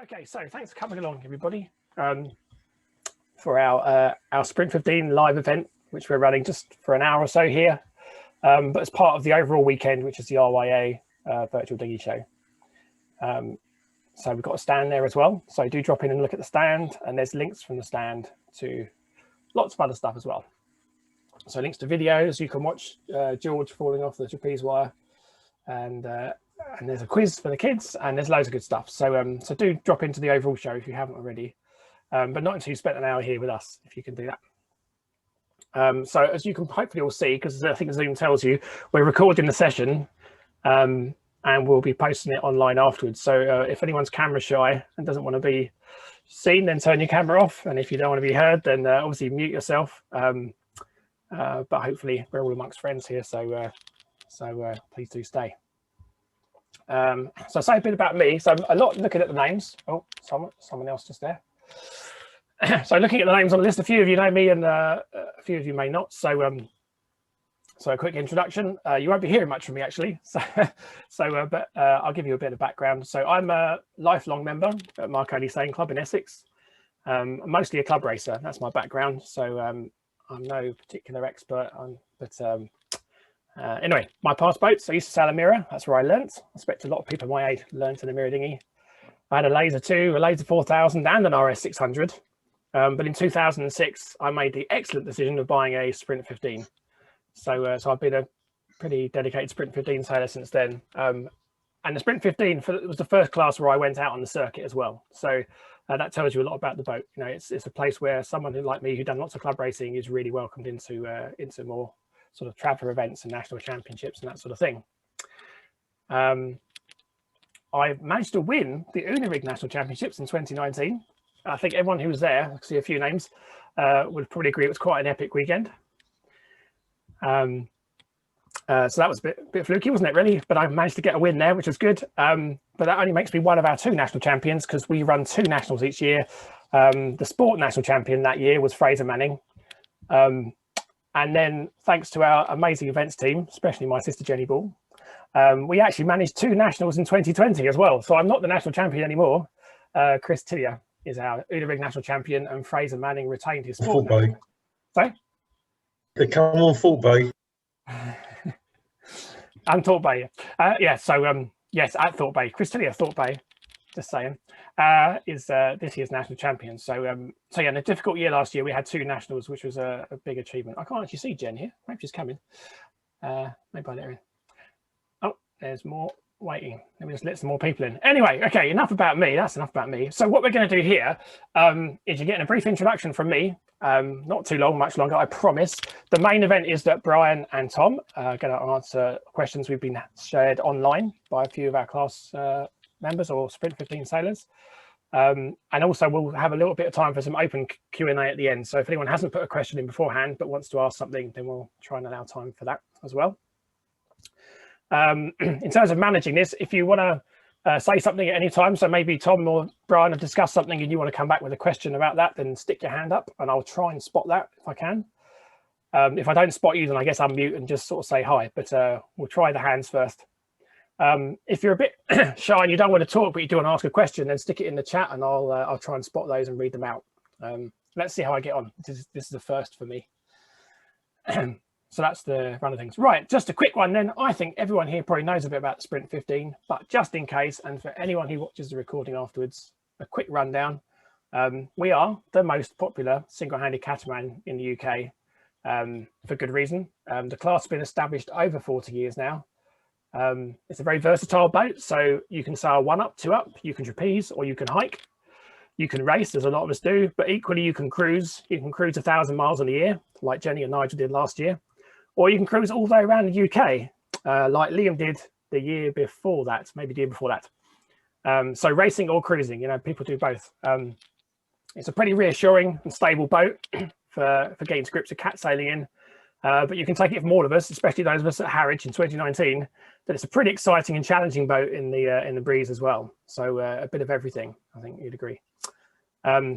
Okay, so thanks for coming along, everybody, for our Sprint 15 live event, which we're running just for an hour or so here, but as part of the overall weekend, which is the RYA Virtual Dinghy Show. So we've got a stand there as well. So do drop in and look at the stand, and there's links from the stand to lots of other stuff as well. So links to videos, you can watch George falling off the trapeze wire, and there's a quiz for the kids, and there's loads of good stuff. So so do drop into the overall show if you haven't already, but not until you spent an hour here with us, if you can do that. So as you can hopefully all see, because I think Zoom tells you, we're recording the session, and we'll be posting it online afterwards. So if anyone's camera shy and doesn't want to be seen, then turn your camera off. And if you don't want to be heard, then obviously mute yourself. But hopefully we're all amongst friends here, so please do stay. So say a bit about me. So a lot looking at the names. Oh, someone else just there. So looking at the names on the list, a few of you know me and a few of you may not. So so a quick introduction. You won't be hearing much from me actually. But I'll give you a bit of background. So I'm a lifelong member at Marconi Sailing Club in Essex. I'm mostly a club racer. That's my background. So I'm no particular expert on, but anyway, my past boats, I used to sail a mirror. That's where I learnt. I expect a lot of people my age learnt in a mirror dinghy. I had a Laser 2, a Laser 4000 and an RS 600. But in 2006, I made the excellent decision of buying a Sprint 15. So I've been a pretty dedicated Sprint 15 sailor since then. And the Sprint 15 was the first class where I went out on the circuit as well. So that tells you a lot about the boat. You know, it's a place where someone like me who's done lots of club racing is really welcomed into more sort of traveller events and national championships and that sort of thing. I managed to win the Unirig National Championships in 2019. I think everyone who was there, I see a few names, would probably agree it was quite an epic weekend. So that was a bit fluky, wasn't it, really? But I managed to get a win there, which was good. But that only makes me one of our two national champions, because we run two nationals each year. The sport national champion that year was Fraser Manning. And then thanks to our amazing events team, especially my sister Jenny Ball, we actually managed two nationals in 2020 as well. So I'm not the national champion anymore. Chris Tillier is our Unirig national champion, and Fraser Manning retained his sport. Sorry? They come on full bay. I'm Thorpe Bay. Yeah, so yes, at Thorpe Bay. Chris Tillier, Thorpe Bay, just saying, is this year's national champion. So so yeah, in a difficult year last year, we had two nationals, which was a big achievement. I can't actually see Jen here. Maybe she's coming. Maybe I let her in. Oh, there's more waiting. Let me just let some more people in. Anyway, okay, enough about me. That's enough about me. So what we're going to do here is you're getting a brief introduction from me. Not too long, much longer, I promise. The main event is that Brian and Tom are going to answer questions we've been shared online by a few of our class members or Sprint 15 sailors. And also we'll have a little bit of time for some open Q&A at the end. So if anyone hasn't put a question in beforehand but wants to ask something, then we'll try and allow time for that as well. In terms of managing this, if you want to say something at any time, so maybe Tom or Brian have discussed something and you want to come back with a question about that, then stick your hand up and I'll try and spot that if I can. If I don't spot you, then I guess I'll mute and just sort of say hi, but we'll try the hands first. If you're a bit shy and you don't want to talk but you do want to ask a question, then stick it in the chat and I'll try and spot those and read them out. Let's see how I get on. This is the first for me. So that's the run of things. Right, just a quick one then. I think everyone here probably knows a bit about the Sprint 15, but just in case, and for anyone who watches the recording afterwards, a quick rundown. We are the most popular single-handed catamaran in the UK, for good reason. The class has been established over 40 years now. It's a very versatile boat, so you can sail 1 up, 2 up, you can trapeze, or you can hike. You can race, as a lot of us do, but equally you can cruise. You can cruise 1,000 miles in a year, like Jenny and Nigel did last year. Or you can cruise all the way around the UK, like Liam did the year before that, maybe the year before that. So racing or cruising, you know, people do both. It's a pretty reassuring and stable boat for getting to grips with cat sailing in. But you can take it from all of us, especially those of us at Harwich in 2019, that it's a pretty exciting and challenging boat in the breeze as well. So a bit of everything, I think you'd agree.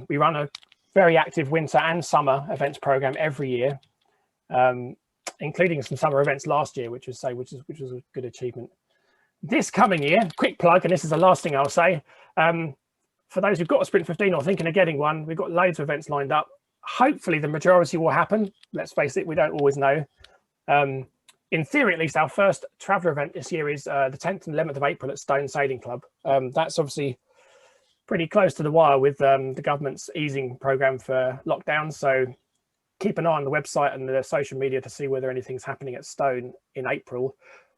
We run a very active winter and summer events program every year. Including some summer events last year, which was a good achievement. This coming year, quick plug, and this is the last thing I'll say. for those who've got a Sprint 15 or thinking of getting one, we've got loads of events lined up. Hopefully the majority will happen. Let's face it, we don't always know. In theory, at least, our first traveller event this year is the 10th and 11th of April at Stone Sailing Club. That's obviously pretty close to the wire with the government's easing programme for lockdown. So keep an eye on the website and the social media to see whether anything's happening at Stone in April.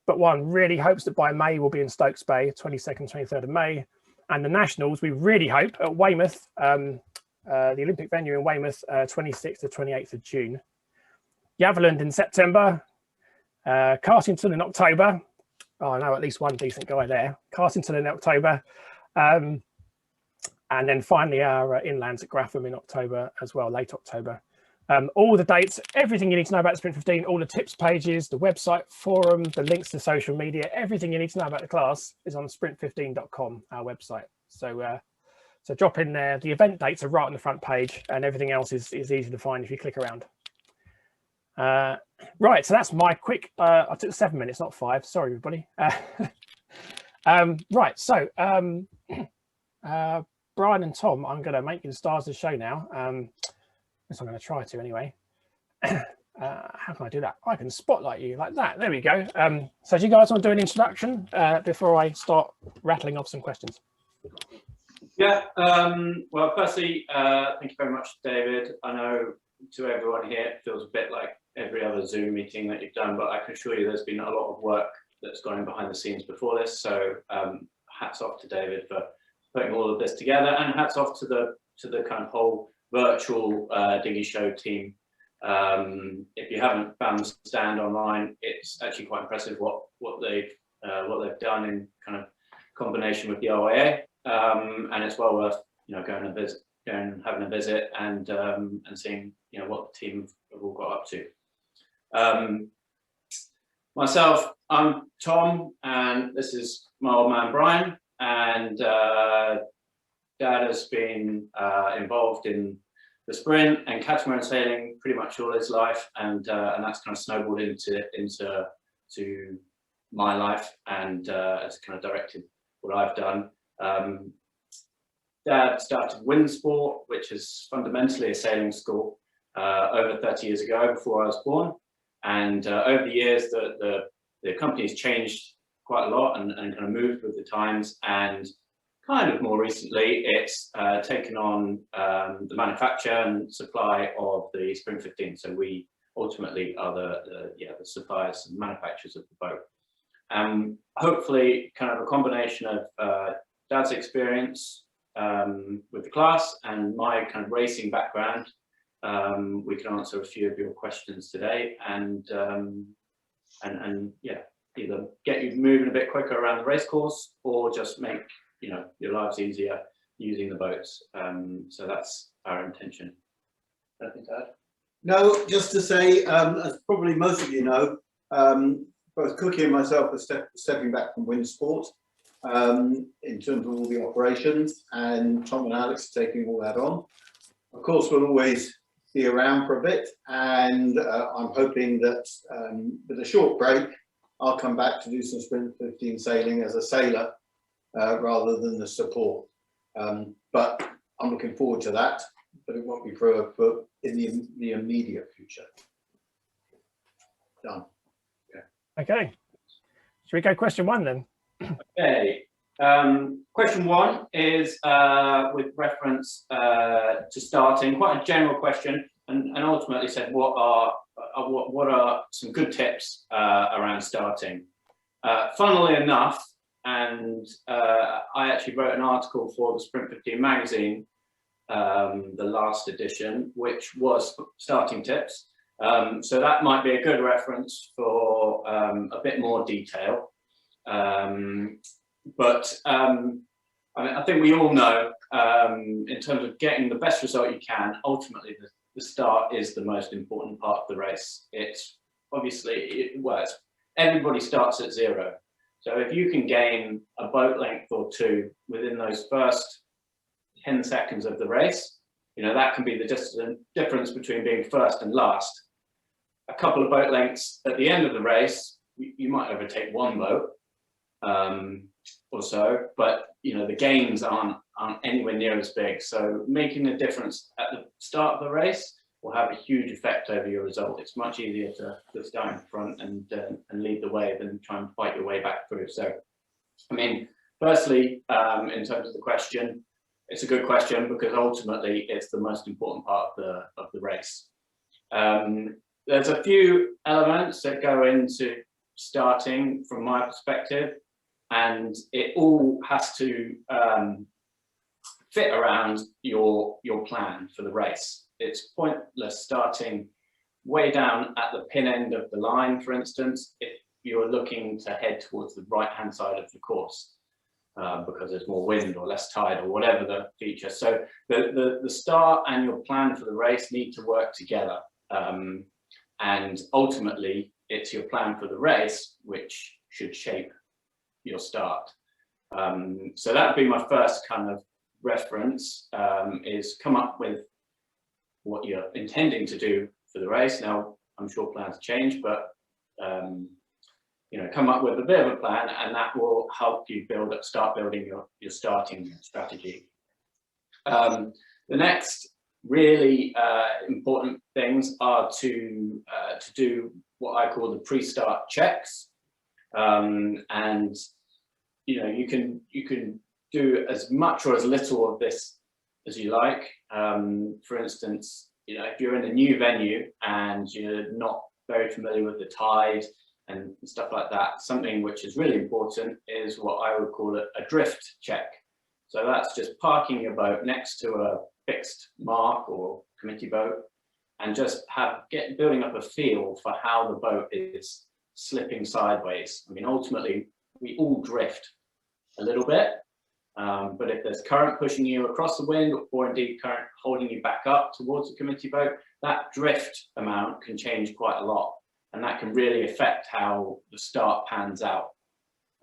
But one really hopes that by May we'll be in Stokes Bay, 22nd, 23rd of May. And the Nationals, we really hope, at Weymouth, the Olympic venue in Weymouth, 26th to 28th of June. Yaverland in September, Carsington in October. Oh, I know at least one decent guy there. Carsington in October. And then finally our inlands at Grapham in October as well, late October. All the dates, everything you need to know about Sprint 15, all the tips pages, the website, forum, the links to social media, everything you need to know about the class is on sprint15.com, our website. So so drop in there. The event dates are right on the front page and everything else is easy to find if you click around. Right, so that's my quick, I took 7 minutes, not 5. Sorry, everybody. Right, so Brian and Tom, I'm going to make you the stars of the show now. I'm going to try to anyway. How can I do that? I can spotlight you like that. There we go. So do you guys want to do an introduction before I start rattling off some questions? Yeah. Well, firstly, thank you very much, David. I know to everyone here, it feels a bit like every other Zoom meeting that you've done, but I can assure you there's been a lot of work that's gone in behind the scenes before this. So hats off to David for putting all of this together, and hats off to the kind of whole virtual dinghy show team. If you haven't found the stand online, it's actually quite impressive what they've done in kind of combination with the RYA, and it's well worth going and having a visit and seeing what the team have all got up to. Myself, I'm Tom, and this is my old man Brian, and Dad has been involved in the sprint and catamaran sailing pretty much all his life, and that's kind of snowballed into my life, and has kind of directed what I've done. Dad started Windsport, which is fundamentally a sailing school, over 30 years ago, before I was born, and over the years the company's changed quite a lot and kind of moved with the times, and kind of more recently, it's taken on the manufacture and supply of the Sprint 15. So we ultimately are the suppliers and manufacturers of the boat. Hopefully, kind of a combination of Dad's experience with the class and my kind of racing background, we can answer a few of your questions today, and yeah, either get you moving a bit quicker around the race course or just make your lives easier using the boats. So that's our intention. Anything to add? No, just to say, as probably most of you know, both Cookie and myself are stepping back from Windsport in terms of all the operations, and Tom and Alex are taking all that on. Of course, we'll always be around for a bit, and I'm hoping that with a short break, I'll come back to do some Sprint 15 sailing as a sailor, rather than the support, but I'm looking forward to that, but it won't be for in the immediate future. Done. Okay, should we go question one then? Okay, question one is with reference to starting, quite a general question, and ultimately said what are some good tips around starting. Funnily enough, and I actually wrote an article for the Sprint 15 magazine, the last edition, which was starting tips. So that might be a good reference for a bit more detail. But I mean, I think we all know, in terms of getting the best result you can, ultimately the start is the most important part of the race. It's obviously, everybody starts at 0. So if you can gain a boat length or two within those first 10 seconds of the race, that can be the difference between being first and last. A couple of boat lengths at the end of the race, you might overtake one boat or so, but the gains aren't aren't anywhere near as big. So making a difference at the start of the race will have a huge effect over your result. It's much easier to start in front and lead the way than try and fight your way back through. So, I mean, firstly, in terms of the question, it's a good question because ultimately it's the most important part of the race. There's a few elements that go into starting from my perspective, and it all has to fit around your plan for the race. It's pointless starting way down at the pin end of the line, for instance, if you're looking to head towards the right-hand side of the course, because there's more wind or less tide or whatever the feature. So the start and your plan for the race need to work together. And ultimately, it's your plan for the race which should shape your start. So that would be my first kind of reference, is come up with what you're intending to do for the race. Now, I'm sure plans change, but you know, come up with a bit of a plan, and that will help you start building your starting strategy. The next really important things are to do what I call the pre-start checks, and you know, you can do as much or as little of this as you like. For instance, you know, if you're in a new venue and you're not very familiar with the tide and stuff like that, something which is really important is what I would call a drift check. So that's just parking your boat next to a fixed mark or committee boat and just building up a feel for how the boat is slipping sideways. I mean, ultimately, we all drift a little bit, but if there's current pushing you across the wind, or indeed current holding you back up towards the committee boat, that drift amount can change quite a lot, and that can really affect how the start pans out.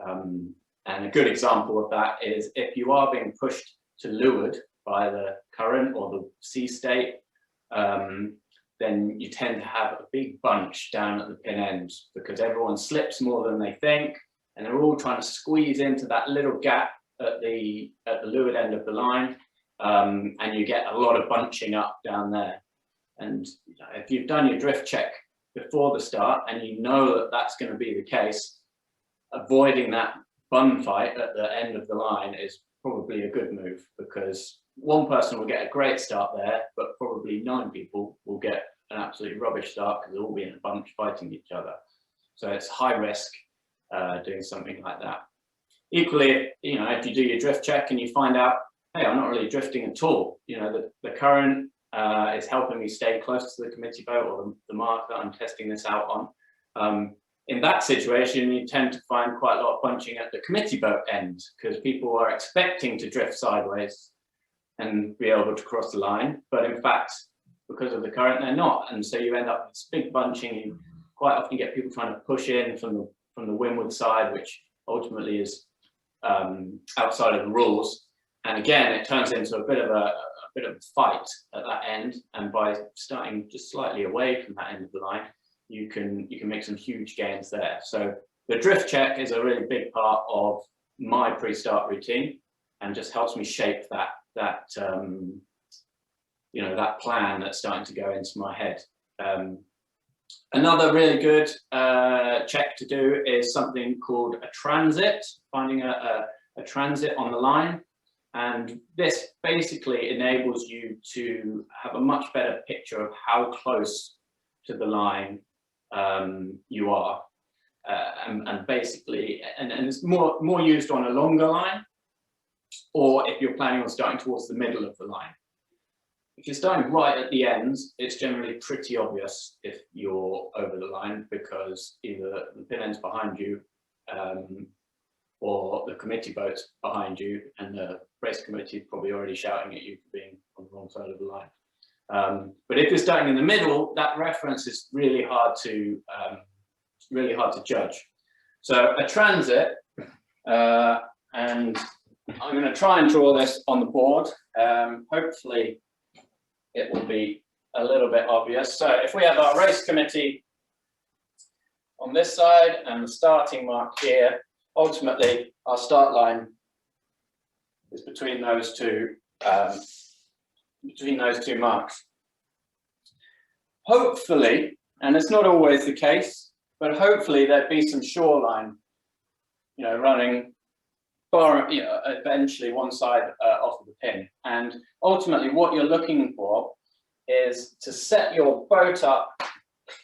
And a good example of that is if you are being pushed to leeward by the current or the sea state, then you tend to have a big bunch down at the pin end because everyone slips more than they think, and they're all trying to squeeze into that little gap at the leeward end of the line, and you get a lot of bunching up down there. And if you've done your drift check before the start and you know that that's going to be the case, avoiding that bun fight at the end of the line is probably a good move, because one person will get a great start there, but probably 9 people will get an absolutely rubbish start because they'll all be in a bunch fighting each other. So it's high risk doing something like that. Equally, you know, if you do your drift check and you find out, hey, I'm not really drifting at all, you know, the current is helping me stay close to the committee boat or the mark that I'm testing this out on. In that situation, you tend to find quite a lot of bunching at the committee boat end because people are expecting to drift sideways and be able to cross the line, but in fact, because of the current, they're not, and so you end up with this big bunching. You quite often get people trying to push in from the windward side, which ultimately is outside of the rules. And again, it turns into a bit of a fight at that end. And by starting just slightly away from that end of the line, you can make some huge gains there. So the drift check is a really big part of my pre-start routine, and just helps me shape that you know, that plan that's starting to go into my head. Another really good check to do is something called a transit, finding a transit on the line. And this basically enables you to have a much better picture of how close to the line you are. And basically, and it's more used on a longer line, or if you're planning on starting towards the middle of the line. If you're starting right at the ends, it's generally pretty obvious if you're over the line, because either the pin end's behind you or the committee boat's behind you, and the race committee is probably already shouting at you for being on the wrong side of the line. But if you're starting in the middle, that reference is really hard to judge. So a transit, and I'm going to try and draw this on the board. Hopefully it will be a little bit obvious. So if we have our race committee on this side and the starting mark here, ultimately our start line is between those two marks. Hopefully, and it's not always the case, but hopefully there'd be some shoreline, running far, eventually one side off of the pin. And ultimately what you're looking for is to set your boat up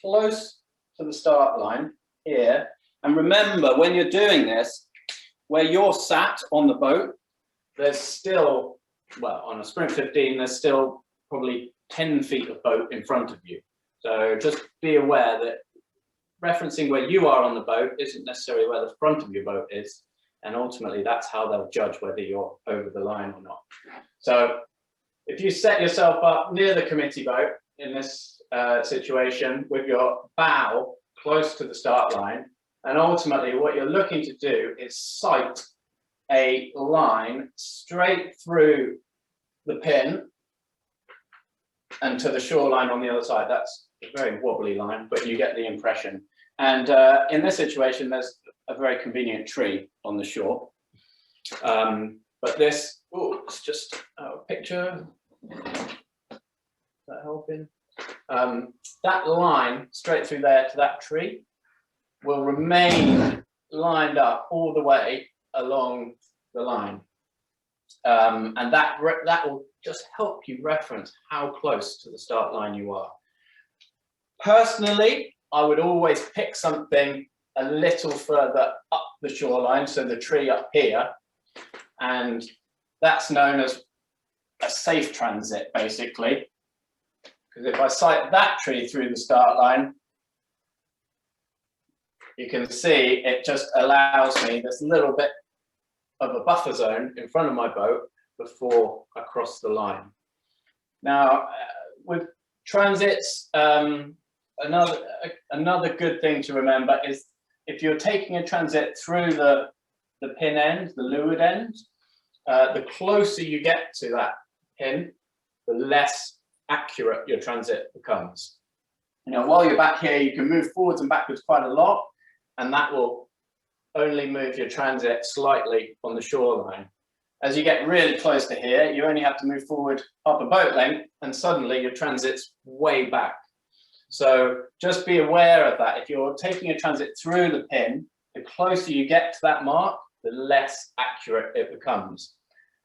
close to the start line here. And remember, when you're doing this, where you're sat on the boat, there's still, well, on a Sprint 15, there's still probably 10 feet of boat in front of you. So just be aware that referencing where you are on the boat isn't necessarily where the front of your boat is. And ultimately, that's how they'll judge whether you're over the line or not. So if you set yourself up near the committee boat in this situation with your bow close to the start line, and ultimately what you're looking to do is sight a line straight through the pin and to the shoreline on the other side. That's a very wobbly line, but you get the impression. And in this situation, there's a very convenient tree on the shore. But this, it's just a picture. Is that helping? That line straight through there to that tree will remain lined up all the way along the line. And that will just help you reference how close to the start line you are. Personally, I would always pick something a little further up the shoreline, so the tree up here, and that's known as a safe transit, basically. Because if I sight that tree through the start line, you can see it just allows me this little bit of a buffer zone in front of my boat before I cross the line. Now, with transits, another good thing to remember is if you're taking a transit through the pin end, the leeward end, the closer you get to that pin, the less accurate your transit becomes. While you're back here, you can move forwards and backwards quite a lot, and that will only move your transit slightly on the shoreline. As you get really close to here, you only have to move forward half a boat length, and suddenly your transit's way back. So just be aware of that. If you're taking a transit through the pin, the closer you get to that mark, the less accurate it becomes.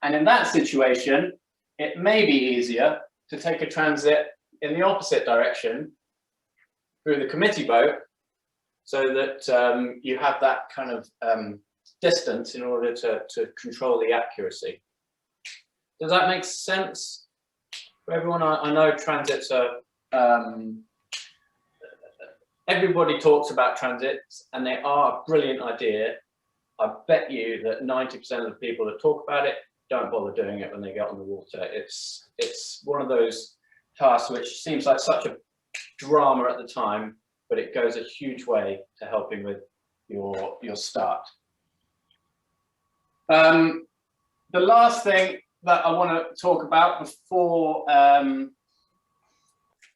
And in that situation, it may be easier to take a transit in the opposite direction through the committee boat, so that you have that kind of distance in order to control the accuracy. Does that make sense for everyone? I know transits are, everybody talks about transits and they are a brilliant idea. I bet you that 90% of the people that talk about it don't bother doing it when they get on the water. It's one of those tasks which seems like such a drama at the time, but it goes a huge way to helping with your start. The last thing that I want to talk about before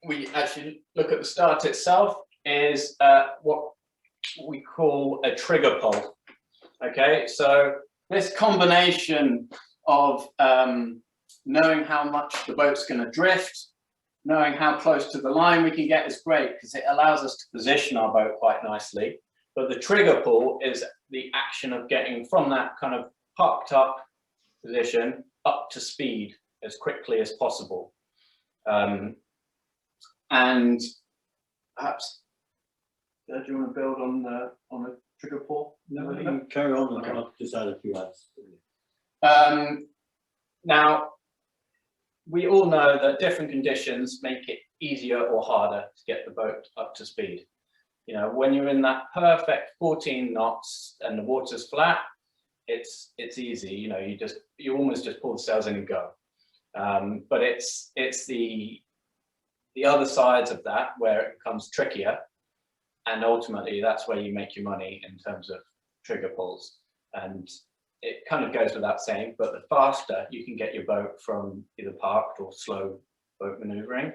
we actually look at the start itself is what we call a trigger pull. Okay, so this combination of knowing how much the boat's going to drift, knowing how close to the line we can get is great because it allows us to position our boat quite nicely. But the trigger pull is the action of getting from that kind of parked up position up to speed as quickly as possible. And perhaps, do you want to build on the trigger pull? No, you can carry on. I'll just add a few ads. Now, we all know that different conditions make it easier or harder to get the boat up to speed. When you're in that perfect 14 knots and the water's flat, it's easy. You almost just pull the sails in and go. But it's the other sides of that where it becomes trickier, and ultimately that's where you make your money in terms of trigger pulls. And it kind of goes without saying, but the faster you can get your boat from either parked or slow boat maneuvering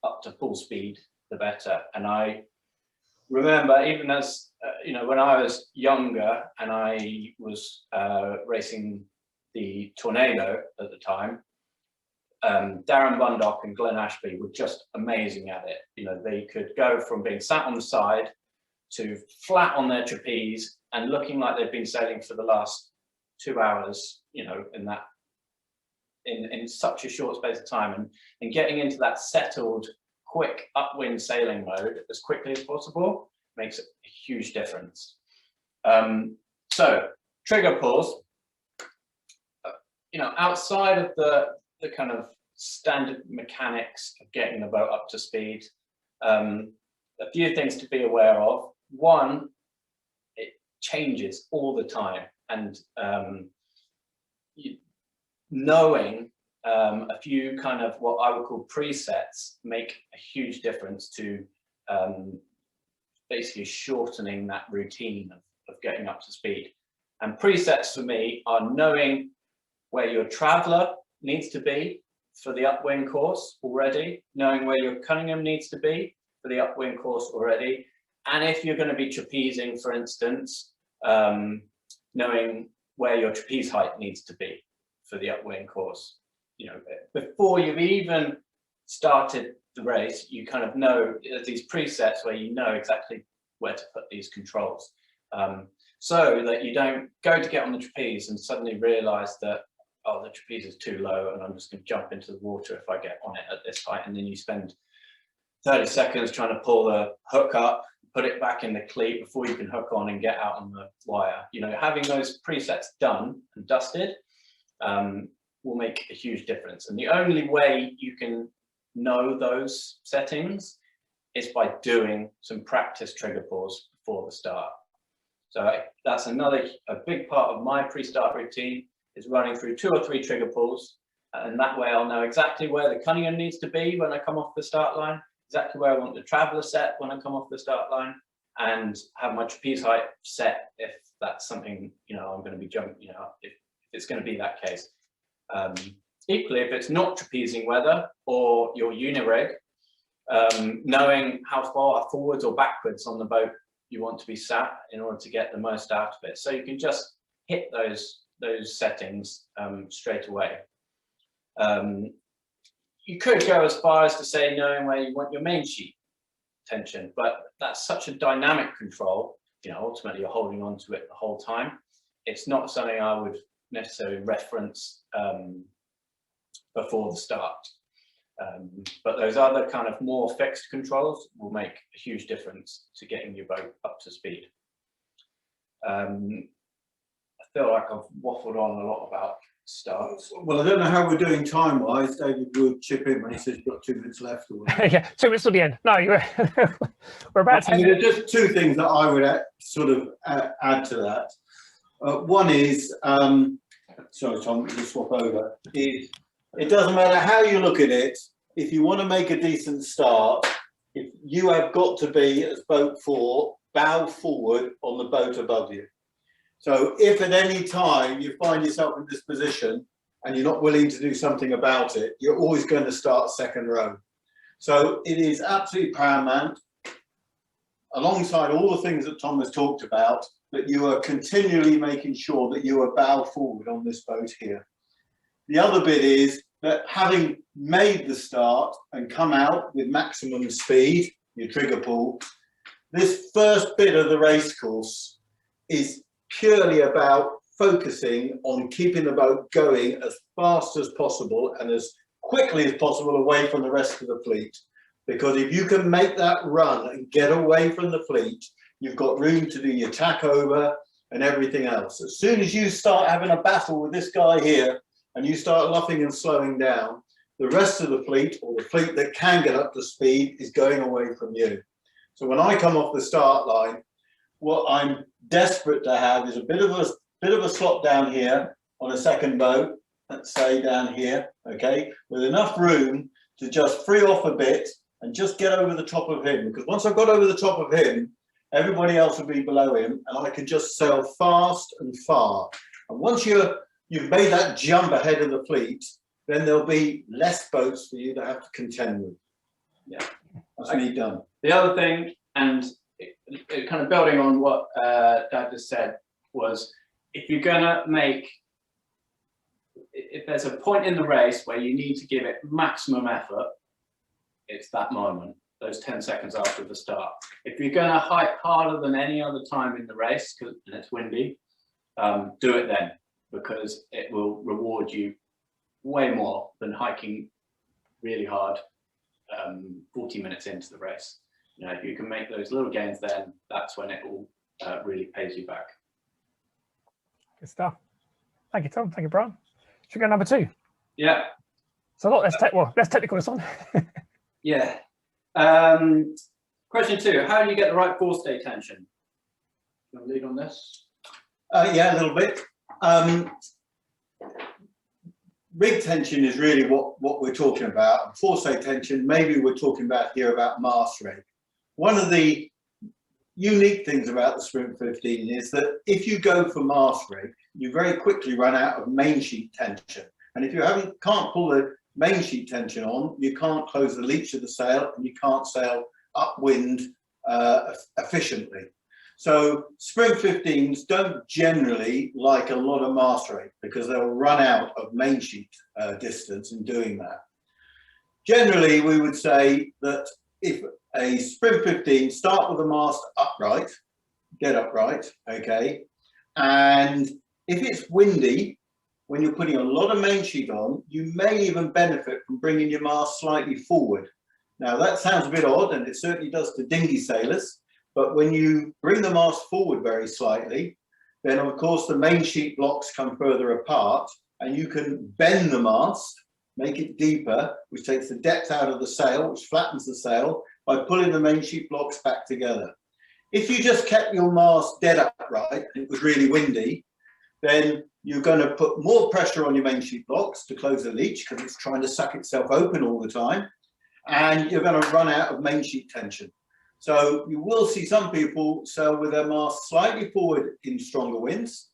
up to full speed, the better. And I remember, even as when I was younger and I was racing the tornado at the time, Darren Bundock and Glenn Ashby were just amazing at it. You know, they could go from being sat on the side to flat on their trapeze and looking like they've been sailing for the last 2 hours, you know, in such a short space of time, and getting into that settled, quick upwind sailing mode as quickly as possible makes a huge difference. So trigger pulls, you know, outside of the kind of standard mechanics of getting the boat up to speed, a few things to be aware of. One, it changes all the time, and knowing a few kind of what I would call presets make a huge difference to basically shortening that routine of getting up to speed. And presets for me are knowing where your traveller needs to be for the upwind course already, knowing where your Cunningham needs to be for the upwind course already, and if you're going to be trapezing, for instance, knowing where your trapeze height needs to be for the upwind course. You know, before you've even started the race, you kind of know these presets where you know exactly where to put these controls, so that you don't go to get on the trapeze and suddenly realize that, oh, the trapeze is too low and I'm just going to jump into the water if I get on it at this height, and then you spend 30 seconds trying to pull the hook up, put it back in the cleat before you can hook on and get out on the wire. You know, having those presets done and dusted will make a huge difference. And the only way you can know those settings is by doing some practice trigger pulls before the start. So that's a big part of my pre-start routine, is running through 2 or 3 trigger pulls, and that way I'll know exactly where the Cunningham needs to be when I come off the start line, exactly where I want the traveller set when I come off the start line, and have my trapeze height set if that's something, you know, I'm going to be jumping, you know, if it's going to be that case. Equally, if it's not trapezing weather or your unirig, knowing how far forwards or backwards on the boat you want to be sat in order to get the most out of it. So you can just hit those settings straight away. You could go as far as to say knowing where you want your main sheet tension, but that's such a dynamic control, you know, ultimately you're holding on to it the whole time. It's not something I would necessarily reference before the start. But those other kind of more fixed controls will make a huge difference to getting your boat up to speed. I feel like I've waffled on a lot about starts. Well, I don't know how we're doing time-wise. David would chip in when he says you've got 2 minutes left. Or Yeah, 2 minutes to the end. No, we're about to. I mean, there's just 2 things that I would sort of add to that. One is, sorry, Tom, just swap over. It doesn't matter how you look at it. If you want to make a decent start, you have got to be, as boat 4, bow forward on the boat above you. So if at any time you find yourself in this position and you're not willing to do something about it, you're always going to start second row. So it is absolutely paramount, alongside all the things that Tom has talked about, that you are continually making sure that you are bow forward on this boat here. The other bit is that having made the start and come out with maximum speed, your trigger pull, this first bit of the race course is purely about focusing on keeping the boat going as fast as possible and as quickly as possible away from the rest of the fleet. Because if you can make that run and get away from the fleet, you've got room to do your tack over and everything else. As soon as you start having a battle with this guy here and you start luffing and slowing down, the rest of the fleet, or the fleet that can get up to speed, is going away from you. So when I come off the start line, what I'm desperate to have is a bit of a slot down here on a second boat, let's say down here, okay, with enough room to just free off a bit and just get over the top of him. Because once I've got over the top of him, everybody else will be below him, and I can just sail fast and far. And once you've made that jump ahead of the fleet, then there'll be less boats for you to have to contend with. Yeah, that's me done. The other thing, and it kind of building on what Dad just said, was if you're gonna make if there's a point in the race where you need to give it maximum effort, it's that moment, those 10 seconds after the start. If you're going to hike harder than any other time in the race, and it's windy, do it then, because it will reward you way more than hiking really hard 40 minutes into the race. You know, if you can make those little gains, then that's when it all really pays you back. Good stuff. Thank you, Tom. Thank you, Brian. Should we go number 2? Yeah. So a lot less technical this one. Yeah. Question 2, how do you get the right forestay tension? You want to lead on this? Yeah, a little bit. Rig tension is really what we're talking about. Forestay tension, maybe we're talking about here about mast rate. One of the unique things about the Sprint 15 is that if you go for mast rig, you very quickly run out of main sheet tension. And if you can't pull the main sheet tension on, you can't close the leach of the sail and you can't sail upwind efficiently. So Sprint 15s don't generally like a lot of mast rate because they'll run out of main sheet distance in doing that. Generally, we would say that if a Sprint 15, start with the mast upright, get upright, okay? And if it's windy, when you're putting a lot of main sheet on, you may even benefit from bringing your mast slightly forward. Now that sounds a bit odd, and it certainly does to dinghy sailors, but when you bring the mast forward very slightly, then of course the main sheet blocks come further apart, and you can bend the mast, make it deeper, which takes the depth out of the sail, which flattens the sail, by pulling the main sheet blocks back together. If you just kept your mast dead upright and it was really windy, then you're going to put more pressure on your main sheet blocks to close the leach because it's trying to suck itself open all the time, and you're going to run out of main sheet tension. So you will see some people sail with their mast slightly forward in stronger winds,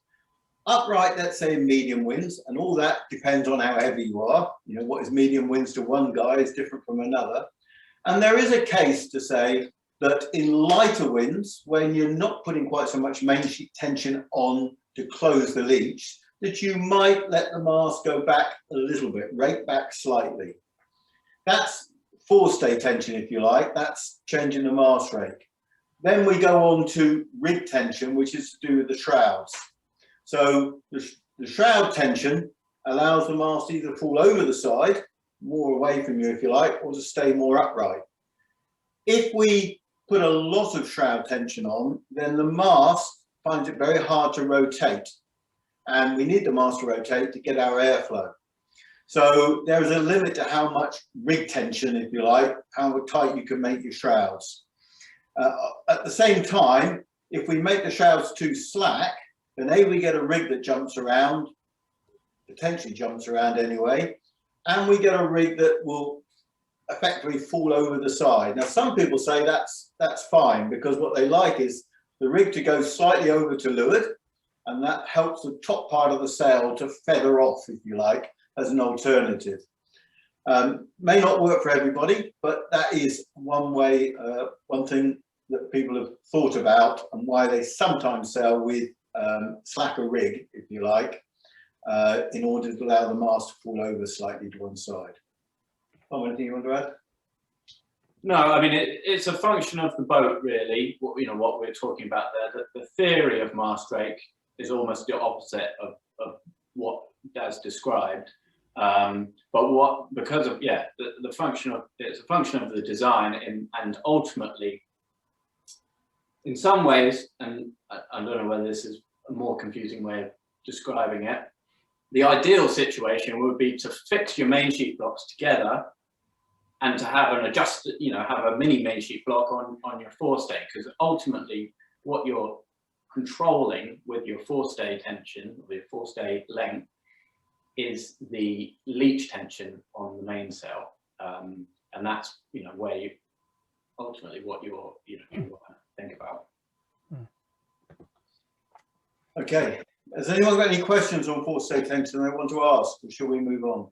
upright, let's say in medium winds, and all that depends on how heavy you are. You know, what is medium winds to one guy is different from another. And there is a case to say that in lighter winds, when you're not putting quite so much main sheet tension on to close the leach, that you might let the mast go back a little bit, rake back slightly. That's forestay tension, if you like. That's changing the mast rake. Then we go on to rig tension, which is to do with the shrouds. So the shroud tension allows the mast to either fall over the side, more away from you if you like, or to stay more upright. If we put a lot of shroud tension on, then the mast finds it very hard to rotate, and we need the mast to rotate to get our airflow. So there is a limit to how much rig tension, if you like, how tight you can make your shrouds. At the same time, if we make the shrouds too slack, then we get a rig that jumps around, potentially jumps around anyway, and we get a rig that will effectively fall over the side. Now, some people say that's fine because what they like is the rig to go slightly over to leeward, and that helps the top part of the sail to feather off, if you like, as an alternative. May not work for everybody, but that is one way, one thing that people have thought about, and why they sometimes sail with slacker rig, if you like, in order to allow the mast to fall over slightly to one side. Tom, anything you want to add? No, I mean, it's a function of the boat, really. What we're talking about there. The theory of mast rake is almost the opposite of what Daz described. But because of the function of, it's a function of the design, and ultimately, in some ways, and I don't know whether this is a more confusing way of describing it, the ideal situation would be to fix your main sheet blocks together and to have an adjusted, have a mini main sheet block on your forestay, because ultimately what you're controlling with your forestay tension, or your forestay length, is the leach tension on the mainsail, and that's where you ultimately what you want to think about. Okay. Has anyone got any questions on forestay tension they want to ask, or shall we move on?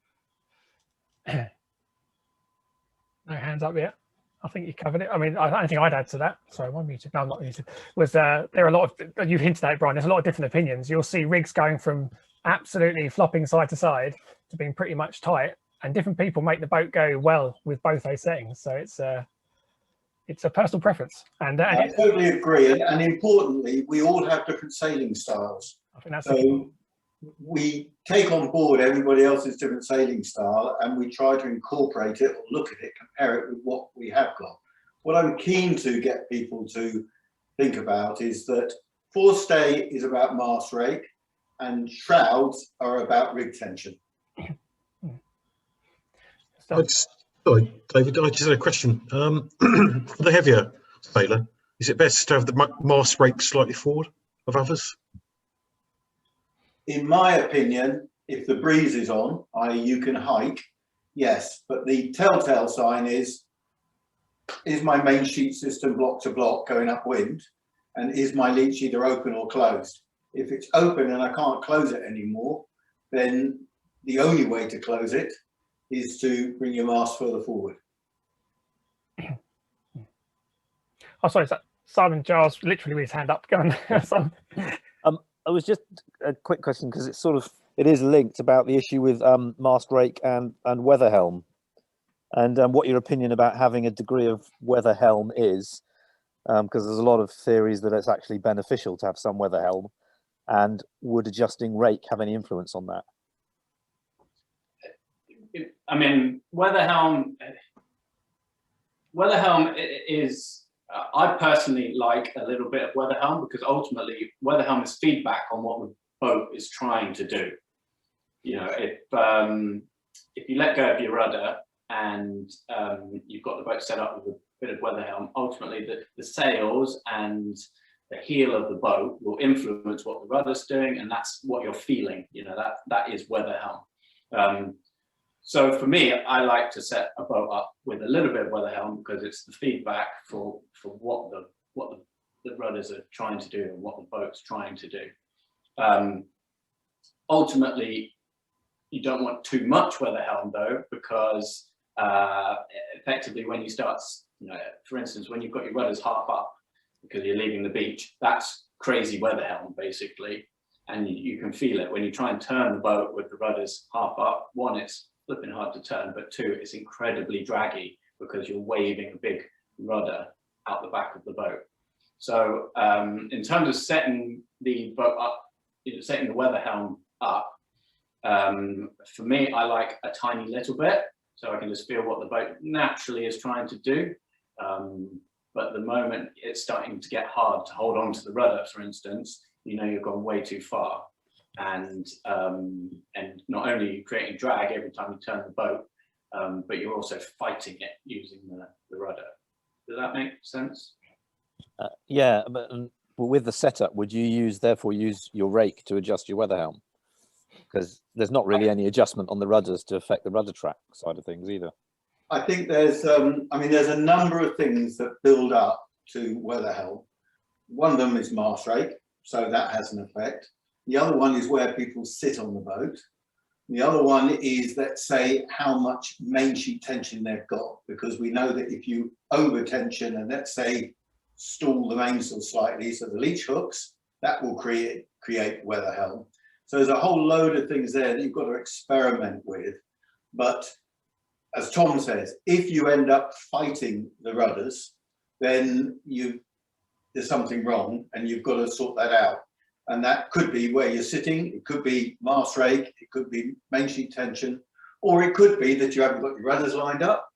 No hands up yet. I think you covered it. I mean, I don't think I'd add to that. Sorry, I'm muted. No, I'm not muted. There are a lot of, you've hinted at it, Brian, there's a lot of different opinions. You'll see rigs going from absolutely flopping side to side to being pretty much tight, and different people make the boat go well with both those settings. So it's a personal preference, and I totally agree. And importantly, we all have different sailing styles. I think that's So we take on board everybody else's different sailing style, and we try to incorporate it or look at it, compare it with what we have got. What I'm keen to get people to think about is that forestay is about mast rake and shrouds are about rig tension. Sorry, David, I just had a question. For the heavier sailor, is it best to have the mast rake slightly forward of others? In my opinion, if the breeze is on, i.e. you can hike, yes, but the telltale sign is my main sheet system block to block going upwind, and is my leach either open or closed? If it's open and I can't close it anymore, then the only way to close it is to bring your mast further forward. Oh, sorry, Simon Giles literally with his hand up. Go on. Simon. I was just a quick question because it is linked about the issue with mast rake and weather helm, and what your opinion about having a degree of weather helm is, because there's a lot of theories that it's actually beneficial to have some weather helm, and would adjusting rake have any influence on that? I mean, weather helm is. I personally like a little bit of weather helm because ultimately weather helm is feedback on what the boat is trying to do. You know, if you let go of your rudder and you've got the boat set up with a bit of weather helm, ultimately the sails and the heel of the boat will influence what the rudder's doing, and that's what you're feeling. You know, that is weather helm. So for me, I like to set a boat up with a little bit of weather helm because it's the feedback for what the rudders are trying to do and what the boat's trying to do. Ultimately, you don't want too much weather helm though, because effectively when you start, you know, for instance, when you've got your rudders half up because you're leaving the beach, that's crazy weather helm basically, and you can feel it when you try and turn the boat with the rudders half up. One, it's flipping hard to turn, but two, it's incredibly draggy because you're waving a big rudder out the back of the boat. So in terms of setting the boat up, setting the weather helm up, for me, I like a tiny little bit, so I can just feel what the boat naturally is trying to do. But at the moment it's starting to get hard to hold on to the rudder, for instance, you know, you've gone way too far. And not only are you creating drag every time you turn the boat, but you're also fighting it using the rudder. Does that make sense? Yeah, but with the setup, would you therefore use your rake to adjust your weather helm? Because there's not really any adjustment on the rudders to affect the rudder track side of things either. I think there's a number of things that build up to weather helm. One of them is mast rake, so that has an effect. The other one is where people sit on the boat. The other one is, let's say, how much main sheet tension they've got, because we know that if you over tension and let's say stall the mainsail slightly so the leach hooks, that will create weather helm. So there's a whole load of things there that you've got to experiment with. But as Tom says, if you end up fighting the rudders, then there's something wrong and you've got to sort that out. And that could be where you're sitting, it could be mast rake, it could be main sheet tension, or it could be that you haven't got your rudders lined up,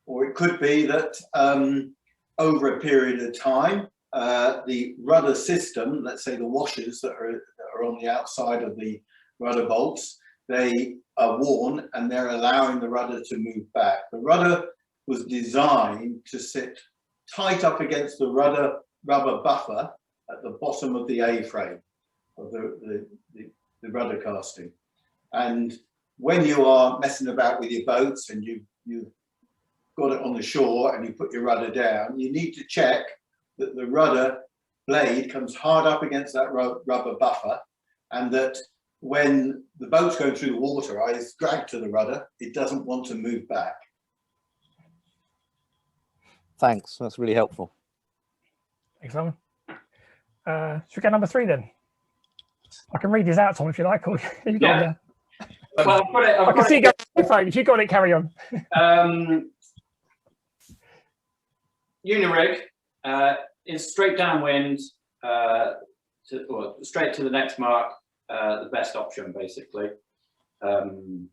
or it could be that over a period of time, the rudder system, let's say the washers that are on the outside of the rudder bolts, they are worn and they're allowing the rudder to move back. The rudder was designed to sit tight up against the rudder rubber buffer at the bottom of the A-frame of the rudder casting. And when you are messing about with your boats and you've got it on the shore and you put your rudder down, you need to check that the rudder blade comes hard up against that rubber buffer, and that when the boat's going through the water, it's dragged to the rudder, it doesn't want to move back. Thanks, that's really helpful. Thanks, Simon. Should we get number 3 then? I can read these out, Tom, if you like. Or you got Yeah. Well, I've got it. I can see you going on your phone. If you got it, carry on. Unirig is straight downwind, or straight to the next mark, the best option, basically. I'll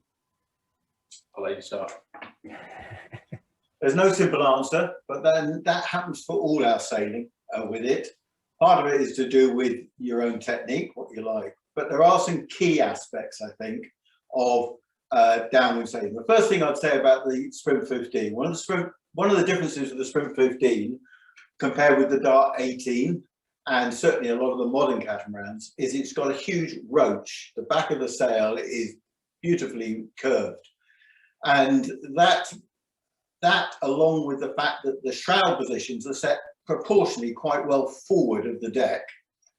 let you start. There's no simple answer, but then that happens for all our sailing with it. Part of it is to do with your own technique, what you like, but there are some key aspects, I think, of downwind sailing. The first thing I'd say about the Sprint 15, one of the differences of the Sprint 15 compared with the Dart 18, and certainly a lot of the modern catamarans, is it's got a huge roach. The back of the sail is beautifully curved, and that along with the fact that the shroud positions are set proportionally quite well forward of the deck,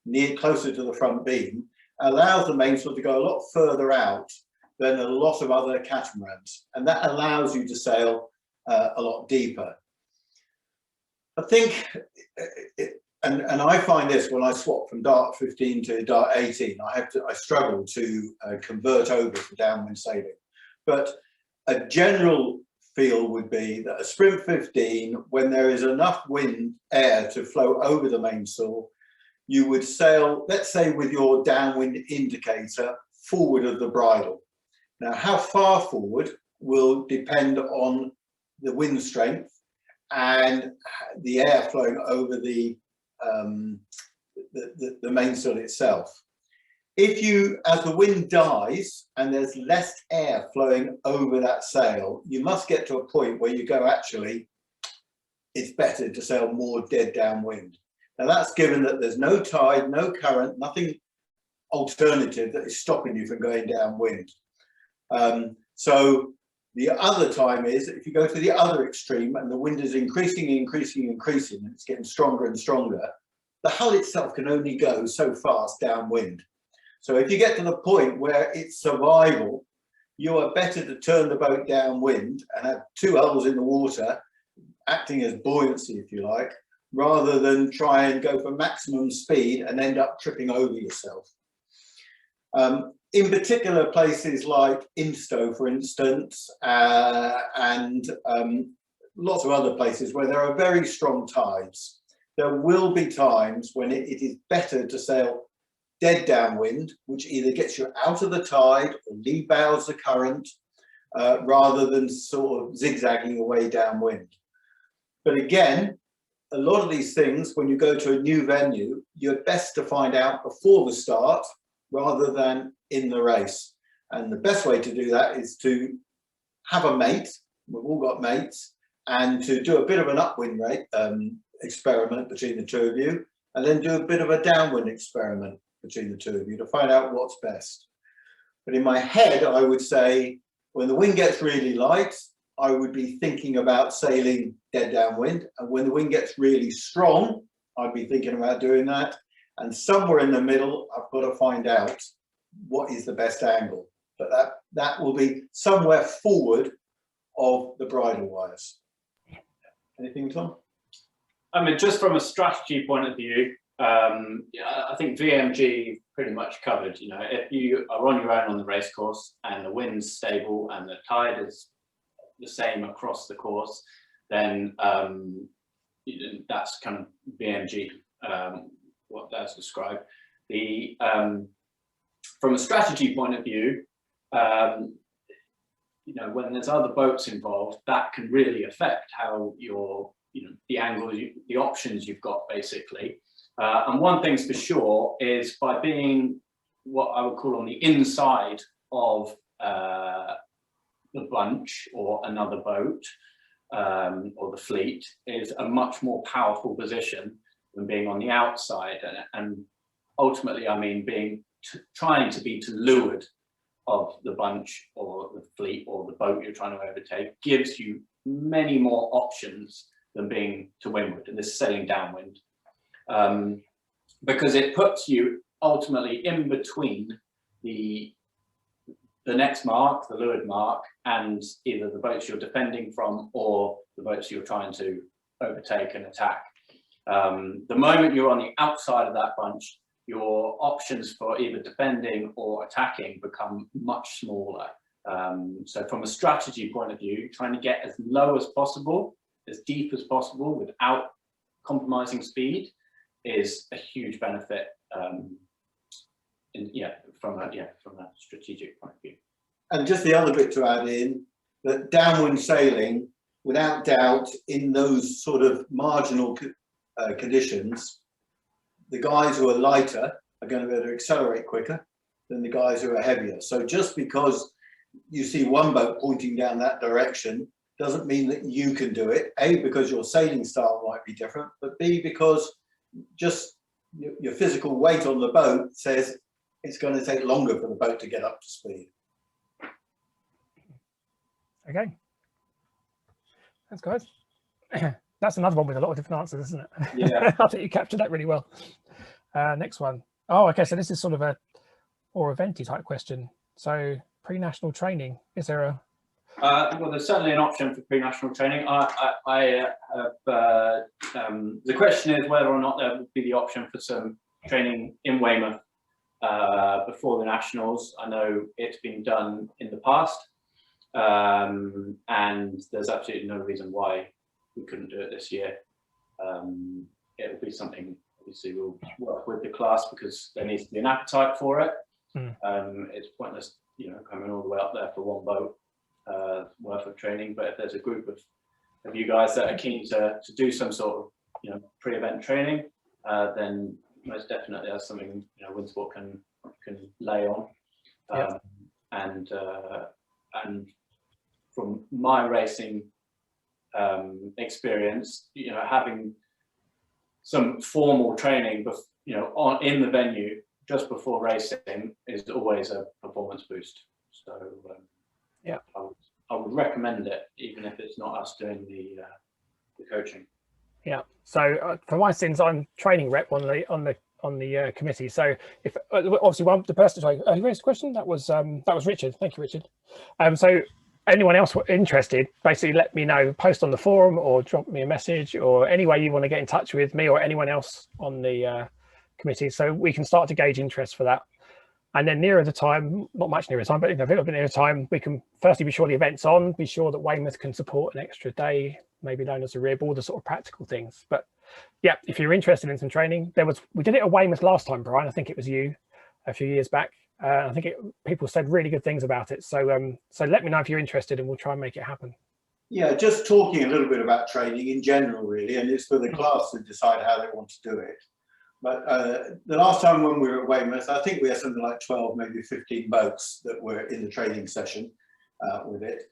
near closer to the front beam, allows the mainsail to go a lot further out than a lot of other catamarans, and that allows you to sail a lot deeper. I think, and I find this when I swap from Dart 15 to Dart 18, I struggle to convert over to downwind sailing, but a general feel would be that a Sprint 15, when there is enough wind air to flow over the mainsail, you would sail, let's say, with your downwind indicator forward of the bridle. Now, how far forward will depend on the wind strength and the air flowing over the mainsail itself. If you, as the wind dies and there's less air flowing over that sail, you must get to a point where you go, actually, it's better to sail more dead downwind. Now that's given that there's no tide, no current, nothing alternative that is stopping you from going downwind. So the other time is if you go to the other extreme and the wind is increasing, and it's getting stronger and stronger, the hull itself can only go so fast downwind. So if you get to the point where it's survival, you are better to turn the boat downwind and have two hulls in the water, acting as buoyancy, if you like, rather than try and go for maximum speed and end up tripping over yourself. In particular places like Instow, for instance, and lots of other places where there are very strong tides, there will be times when it is better to sail dead downwind, which either gets you out of the tide or lee bows the current, rather than sort of zigzagging away downwind. But again, a lot of these things, when you go to a new venue, you're best to find out before the start rather than in the race. And the best way to do that is to have a mate, we've all got mates, and to do a bit of an upwind rate experiment between the two of you, and then do a bit of a downwind experiment between the two of you to find out what's best. But in my head, I would say when the wind gets really light, I would be thinking about sailing dead downwind. And when the wind gets really strong, I'd be thinking about doing that. And somewhere in the middle, I've got to find out what is the best angle. But that will be somewhere forward of the bridle wires. Anything, Tom? I mean, just from a strategy point of view, I think VMG pretty much covered. You know, if you are on your own on the race course and the wind's stable and the tide is the same across the course, then that's kind of VMG, what that's described. The from a strategy point of view, you know, when there's other boats involved, that can really affect how your, you know, the angles, the options you've got, basically. And one thing's for sure is by being what I would call on the inside of the bunch or another boat or the fleet is a much more powerful position than being on the outside. And ultimately, I mean, trying to be to leeward of the bunch or the fleet or the boat you're trying to overtake gives you many more options than being to windward, and this is sailing downwind. Because it puts you ultimately in between the next mark, the leeward mark, and either the boats you're defending from or the boats you're trying to overtake and attack. The moment you're on the outside of that bunch, your options for either defending or attacking become much smaller. So from a strategy point of view, trying to get as low as possible, as deep as possible without compromising speed is a huge benefit. From a strategic point of view. And just the other bit to add in, that downwind sailing, without doubt, in those sort of marginal conditions, the guys who are lighter are going to be able to accelerate quicker than the guys who are heavier. So just because you see one boat pointing down that direction doesn't mean that you can do it. A, because your sailing style might be different, but B, because just your physical weight on the boat says it's going to take longer for the boat to get up to speed. Okay. That's good. That's another one with a lot of different answers, isn't it? Yeah. I think you captured that really well. Next one. Oh, okay. So this is sort of a more eventy type question. So pre-national training, is there a... Well, there's certainly an option for pre-national training. The question is whether or not there would be the option for some training in Weymouth before the nationals. I know it's been done in the past, and there's absolutely no reason why we couldn't do it this year. It will be something, obviously, we'll work with the class because there needs to be an appetite for it. It's pointless, coming all the way up there for one boat worth of training. But if there's a group of you guys that are keen to do some sort of pre-event training, then most definitely that's something Windsport can lay on. And from my racing experience, having some formal training, in the venue just before racing is always a performance boost. So I would recommend it, even if it's not us doing the coaching. Yeah. So for my sins, I'm training rep on the committee. So if obviously the person who raised the question, that was Richard. Thank you, Richard. So anyone else interested, basically let me know, post on the forum or drop me a message, or any way you want to get in touch with me or anyone else on the committee, so we can start to gauge interest for that. And then nearer the time, not much nearer time, but a little bit nearer time, we can firstly be sure the event's on, be sure that Weymouth can support an extra day, maybe known as a rib, all the sort of practical things. But yeah, if you're interested in some training, we did it at Weymouth last time, Brian. I think it was you a few years back. I think people said really good things about it. So so let me know if you're interested, and we'll try and make it happen. Yeah, just talking a little bit about training in general, really, and it's for the class to decide how they want to do it. But the last time when we were at Weymouth, I think we had something like 12, maybe 15 boats that were in the training session with it.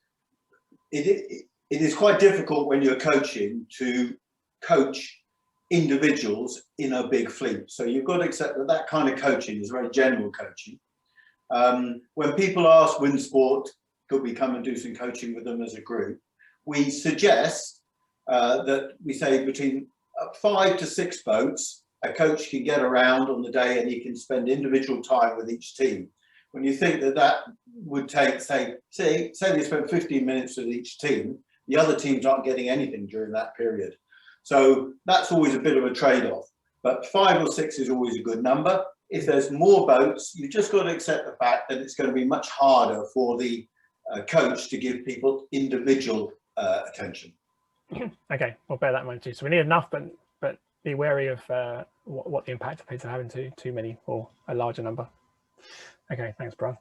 It is quite difficult when you're coaching to coach individuals in a big fleet. So you've got to accept that that kind of coaching is very general coaching. When people ask Windsport, could we come and do some coaching with them as a group, we suggest that we say between 5 to 6 boats, a coach can get around on the day and he can spend individual time with each team. When you think that would take, say they spend 15 minutes with each team, the other teams aren't getting anything during that period. So that's always a bit of a trade-off. But 5 or 6 is always a good number. If there's more boats, you just got to accept the fact that it's going to be much harder for the coach to give people individual attention. Okay, we'll bear that in mind too. So we need enough, but be wary of what the impact of having too many or a larger number. Okay, thanks, Brian.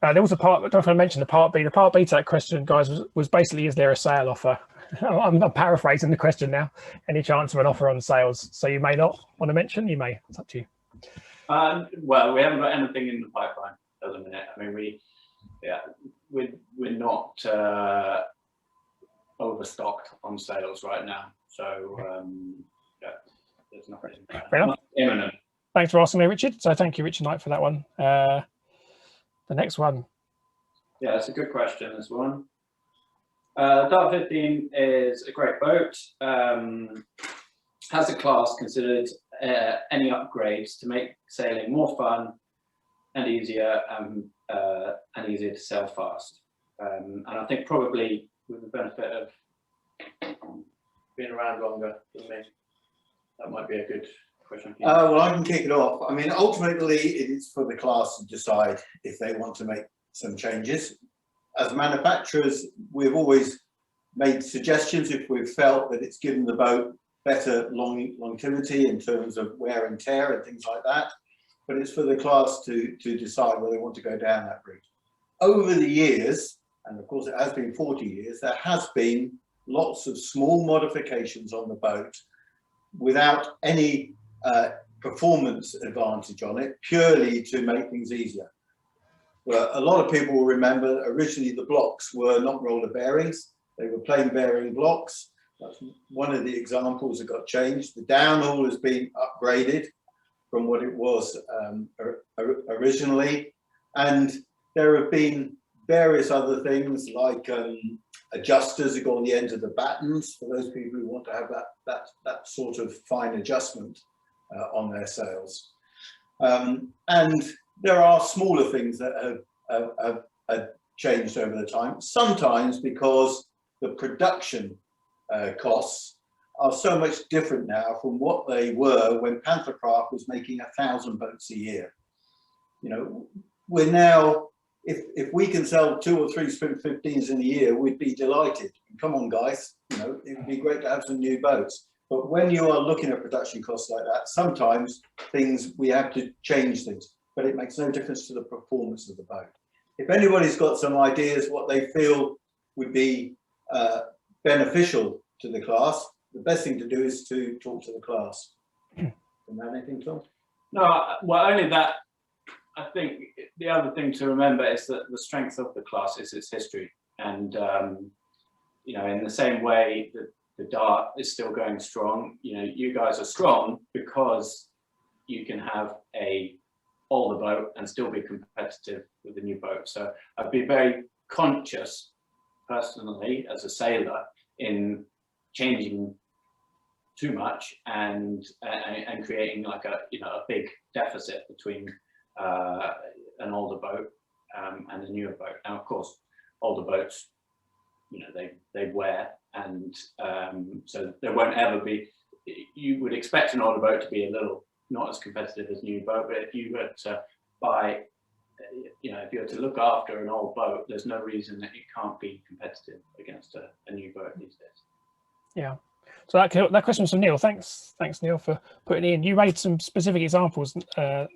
There was a part, I don't know if I mentioned the part B. The part B to that question, guys, was basically, is there a sale offer? I'm paraphrasing the question now. Any chance of an offer on sales? So you may not want to mention, you may. It's up to you. Well, we haven't got anything in the pipeline at the minute. I mean, we're not overstocked on sales right now. So there's nothing imminent. Thanks for asking me, Richard. So thank you, Richard Knight, for that one. The next one. Yeah, that's a good question, this one. Dart 15 is a great boat. Has the class considered any upgrades to make sailing more fun and easier and easier to sail fast? And I think probably with the benefit of being around longer than me, that might be a good question for you. Well, I can kick it off. I mean, ultimately, it is for the class to decide if they want to make some changes. As manufacturers, we've always made suggestions if we've felt that it's given the boat better longevity in terms of wear and tear and things like that. But it's for the class to decide whether they want to go down that route. Over the years, and of course it has been 40 years, there has been lots of small modifications on the boat without any performance advantage on it, purely to make things easier. Well, a lot of people will remember that originally the blocks were not roller bearings, they were plain bearing blocks. That's one of the examples that got changed. The downhaul has been upgraded from what it was originally, and there have been various other things like adjusters that go on the end of the battens for those people who want to have that sort of fine adjustment on their sails. And there are smaller things that have changed over the time, sometimes because the production costs are so much different now from what they were when Panthercraft was making 1,000 boats a year. You know, we're now, if we can sell 2 or 3 Sprint 15s in a year, we'd be delighted. Come on, guys, you know, it would be great to have some new boats. But when you are looking at production costs like that, sometimes we have to change things, but it makes no difference to the performance of the boat. If anybody's got some ideas what they feel would be beneficial to the class, the best thing to do is to talk to the class. Can you have anything, Tom? No, well, only that. I think the other thing to remember is that the strength of the class is its history, and you know, in the same way that the Dart is still going strong, you know, you guys are strong because you can have a older boat and still be competitive with the new boat. So I'd be very conscious, personally, as a sailor, in changing too much and creating like a big deficit between an older boat and a newer boat. And of course, older boats, you know, they wear, and so there won't ever be. You would expect an older boat to be a little not as competitive as a new boat, but if you were to buy, you know, if you were to look after an old boat, there's no reason that it can't be competitive against a new boat these days. Yeah. So that question was from Neil. Thanks, Neil, for putting it in. You made some specific examples,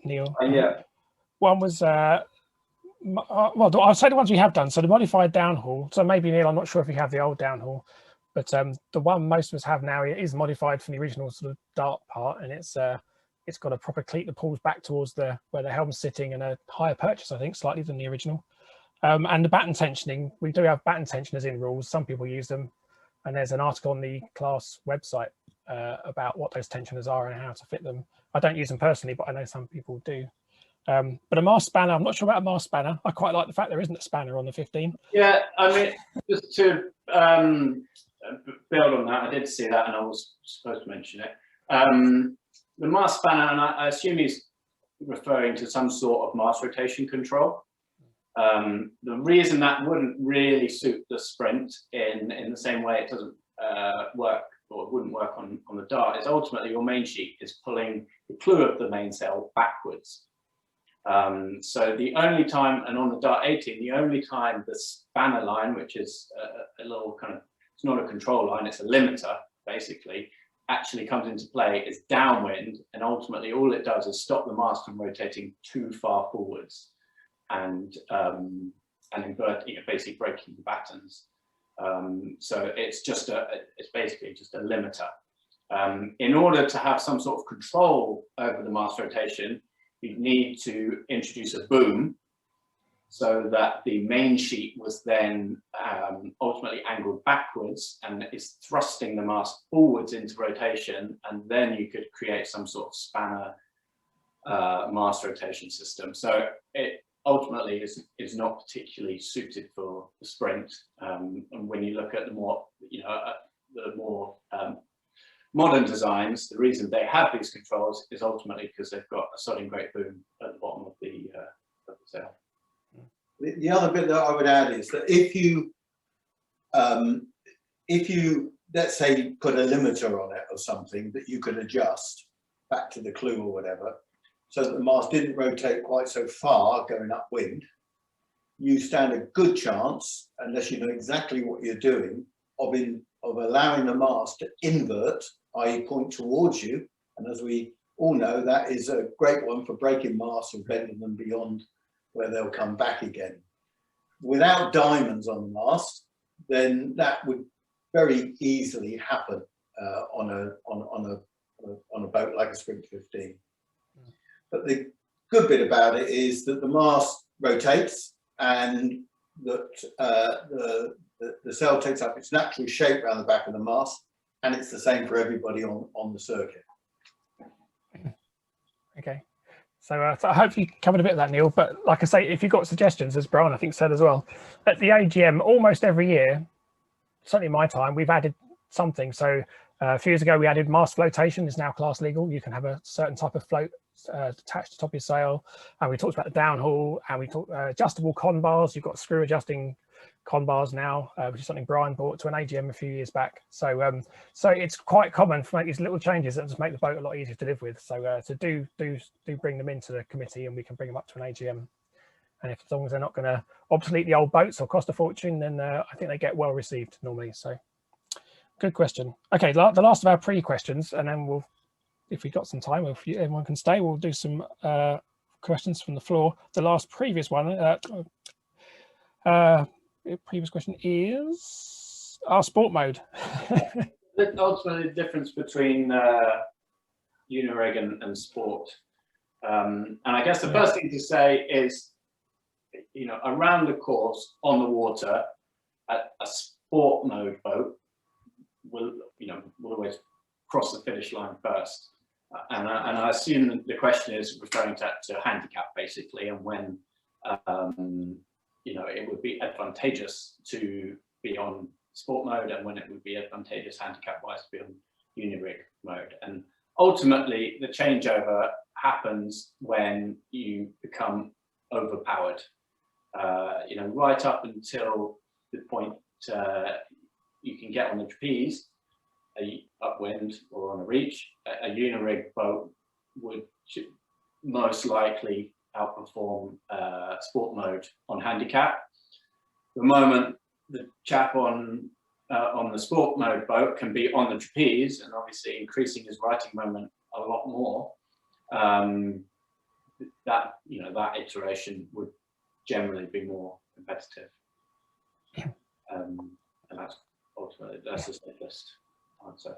Neil. Yeah. One was, well, I'll say the ones we have done. So the modified downhaul. So maybe, Neil, I'm not sure if you have the old downhaul, but the one most of us have now is modified from the original sort of Dart part, and it's got a proper cleat that pulls back towards where the helm's sitting, and a higher purchase, I think, slightly than the original. And the batten tensioning, we do have batten tensioners in rules. Some people use them. And there's an article on the class website about what those tensioners are and how to fit them. I don't use them personally, but I know some people do. But a mast spanner, I'm not sure about a mast spanner. I quite like the fact there isn't a spanner on the 15. Yeah, I mean, just to build on that, I did see that and I was supposed to mention it. The mast spanner, and I assume he's referring to some sort of mast rotation control. The reason that wouldn't really suit the Sprint in the same way it doesn't work, or wouldn't work on the Dart, is ultimately your main sheet is pulling the clew of the mainsail backwards. So the only time, and on the Dart 18, the only time the spanner line, which is a little kind of, it's not a control line, it's a limiter basically, actually comes into play is downwind, and ultimately all it does is stop the mast from rotating too far forwards. And invert, you know, basically breaking the battens. So it's basically just a limiter. In order to have some sort of control over the mast rotation, you need to introduce a boom so that the main sheet was then ultimately angled backwards and is thrusting the mast forwards into rotation, and then you could create some sort of spanner mast rotation system. So it ultimately is not particularly suited for the Sprint. And when you look at the more, you know, the more modern designs, the reason they have these controls is ultimately because they've got a sodding great boom at the bottom of the sail. The other bit that I would add is that if you let's say put a limiter on it or something that you could adjust, back to the clue or whatever, so that the mast didn't rotate quite so far going upwind, you stand a good chance, unless you know exactly what you're doing, of allowing the mast to invert, i.e. point towards you. And as we all know, that is a great one for breaking masts and bending them beyond where they'll come back again. Without diamonds on the mast, then that would very easily happen on a boat like a Sprint 15. But the good bit about it is that the mast rotates, and that the sail takes up its natural shape around the back of the mast, and it's the same for everybody on the circuit. Okay, so, so I hope you covered a bit of that, Neil. But like I say, if you've got suggestions, as Brian I think said as well, at the AGM almost every year, certainly in my time, we've added something. So a few years ago we added mast flotation is now class legal. You can have a certain type of float attached to the top of your sail, and we talked about the downhaul, and we talked adjustable con bars. You've got screw adjusting con bars now, which is something Brian brought to an AGM a few years back. So so it's quite common to make these little changes that just make the boat a lot easier to live with. So so do bring them into the committee, and we can bring them up to an AGM. And if, as long as they're not going to obsolete the old boats or cost a fortune, then I think they get well received normally. So good question. Okay, the last of our pre-questions, and then we'll, if we've got some time, if everyone can stay, we'll do some questions from the floor. The last previous one, previous question is our sport mode. Ultimately, the difference between unirig and sport. And I guess the first thing to say is, you know, around the course on the water, a sport mode boat will always cross the finish line first. And I assume that the question is referring to handicap basically, and when you know, it would be advantageous to be on sport mode, and when it would be advantageous handicap wise to be on unirig mode. And ultimately the changeover happens when you become overpowered. You know, right up until the point you can get on the trapeze, upwind or on a reach, a unirig boat would most likely outperform sport mode on handicap. The moment the chap on the sport mode boat can be on the trapeze, and obviously increasing his righting moment a lot more, that, you know, that iteration would generally be more competitive. And that's ultimately, that's the simplest answer.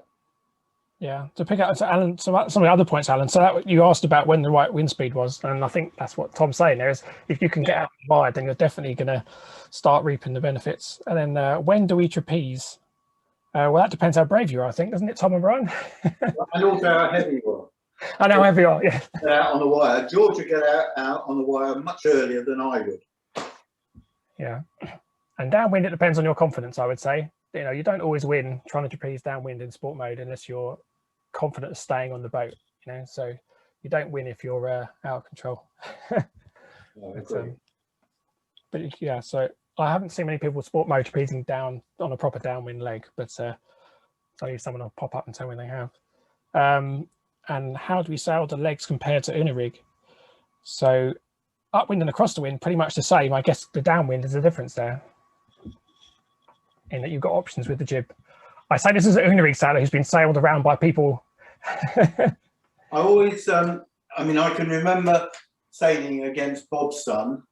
Yeah, to pick up so Alan, some of the other points, Alan. So that you asked about when the right wind speed was, and I think that's what Tom's saying there is, if you can get out wide, then you're definitely going to start reaping the benefits. And then when do we trapeze? Well, that depends how brave you are, I think, doesn't it, Tom and Brian? And also how heavy you are. I know how heavy you are, yeah. Get out on the wire. George would get out on the wire much earlier than I would. Yeah, and downwind, it depends on your confidence, I would say. You know, you don't always win trying to trapeze downwind in sport mode unless you're confident of staying on the boat, you know, so you don't win if you're out of control. But yeah, so I haven't seen many people sport mode trapezing down on a proper downwind leg, but maybe someone will pop up and tell me they have. And how do we sail the legs compared to unirig? So upwind and across the wind, pretty much the same. I guess the downwind is the difference there, in that you've got options with the jib. I say this is an unirig sailor who's been sailed around by people. I always, I mean, I can remember sailing against Bob's son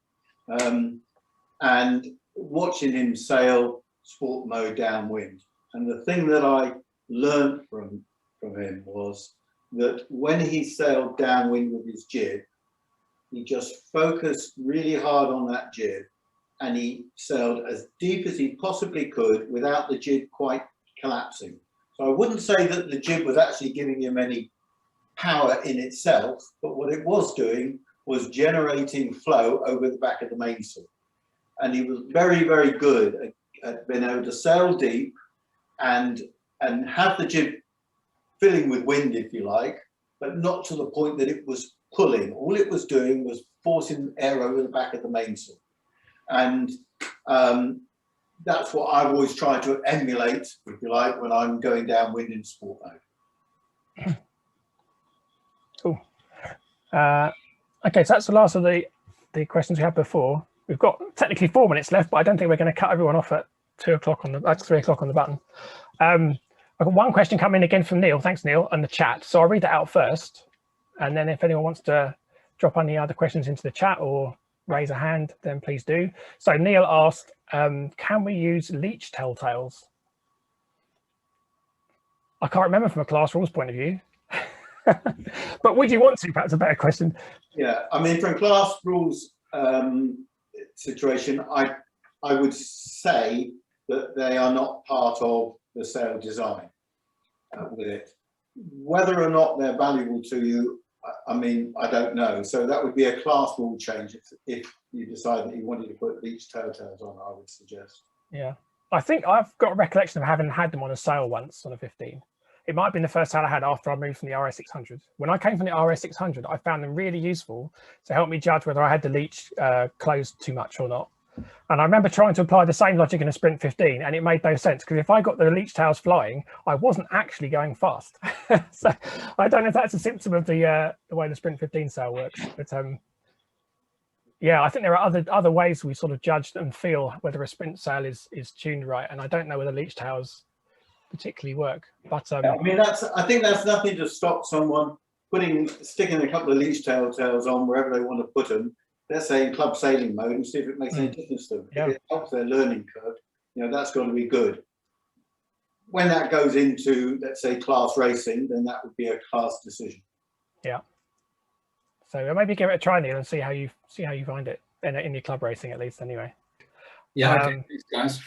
and watching him sail sport mode downwind. And the thing that I learned from him was that when he sailed downwind with his jib, he just focused really hard on that jib, and he sailed as deep as he possibly could without the jib quite collapsing. So I wouldn't say that the jib was actually giving him any power in itself, but what it was doing was generating flow over the back of the mainsail. And he was very, very good at being able to sail deep and have the jib filling with wind, if you like, but not to the point that it was pulling. All it was doing was forcing air over the back of the mainsail. And that's what I've always tried to emulate, if you like, when I'm going downwind in sport mode. Cool. Okay, so that's the last of the questions we had before. We've got technically 4 minutes left, but I don't think we're going to cut everyone off at 2 o'clock on the 3 o'clock on the button. I've got one question coming again from Neil. Thanks, Neil, on the chat. So I'll read that out first, and then if anyone wants to drop any other questions into the chat or raise a hand, then please do. So Neil asked, can we use leech telltales? I can't remember from a class rules point of view. But would you want to? Perhaps a better question. Yeah, I mean, from class rules situation, I would say that they are not part of the sail design with it. Whether or not they're valuable to you, I mean, I don't know. So that would be a class rule change if you decide that you wanted to put leech telltales on, I would suggest. Yeah, I think I've got a recollection of having had them on a sail once on a 15. It might have been the first sail I had after I moved from the RS 600. When I came from the RS 600, I found them really useful to help me judge whether I had the leech closed too much or not. And I remember trying to apply the same logic in a sprint 15, and it made no sense, because if I got the leech tails flying, I wasn't actually going fast. So I don't know if that's a symptom of the way the sprint 15 sail works, but yeah, I think there are other ways we sort of judge and feel whether a sprint sail is tuned right, and I don't know whether leech tails particularly work. But I mean, I think that's nothing to stop someone sticking a couple of leech telltales on wherever they want to put them. Let's say in club sailing mode, and see if it makes any difference to them. Yeah. If it helps their learning curve, you know, that's going to be good. When that goes into, let's say, class racing, then that would be a class decision. Yeah. So maybe give it a try, Neil, and see how you find it in your club racing, at least, anyway. Yeah. Okay. Thanks,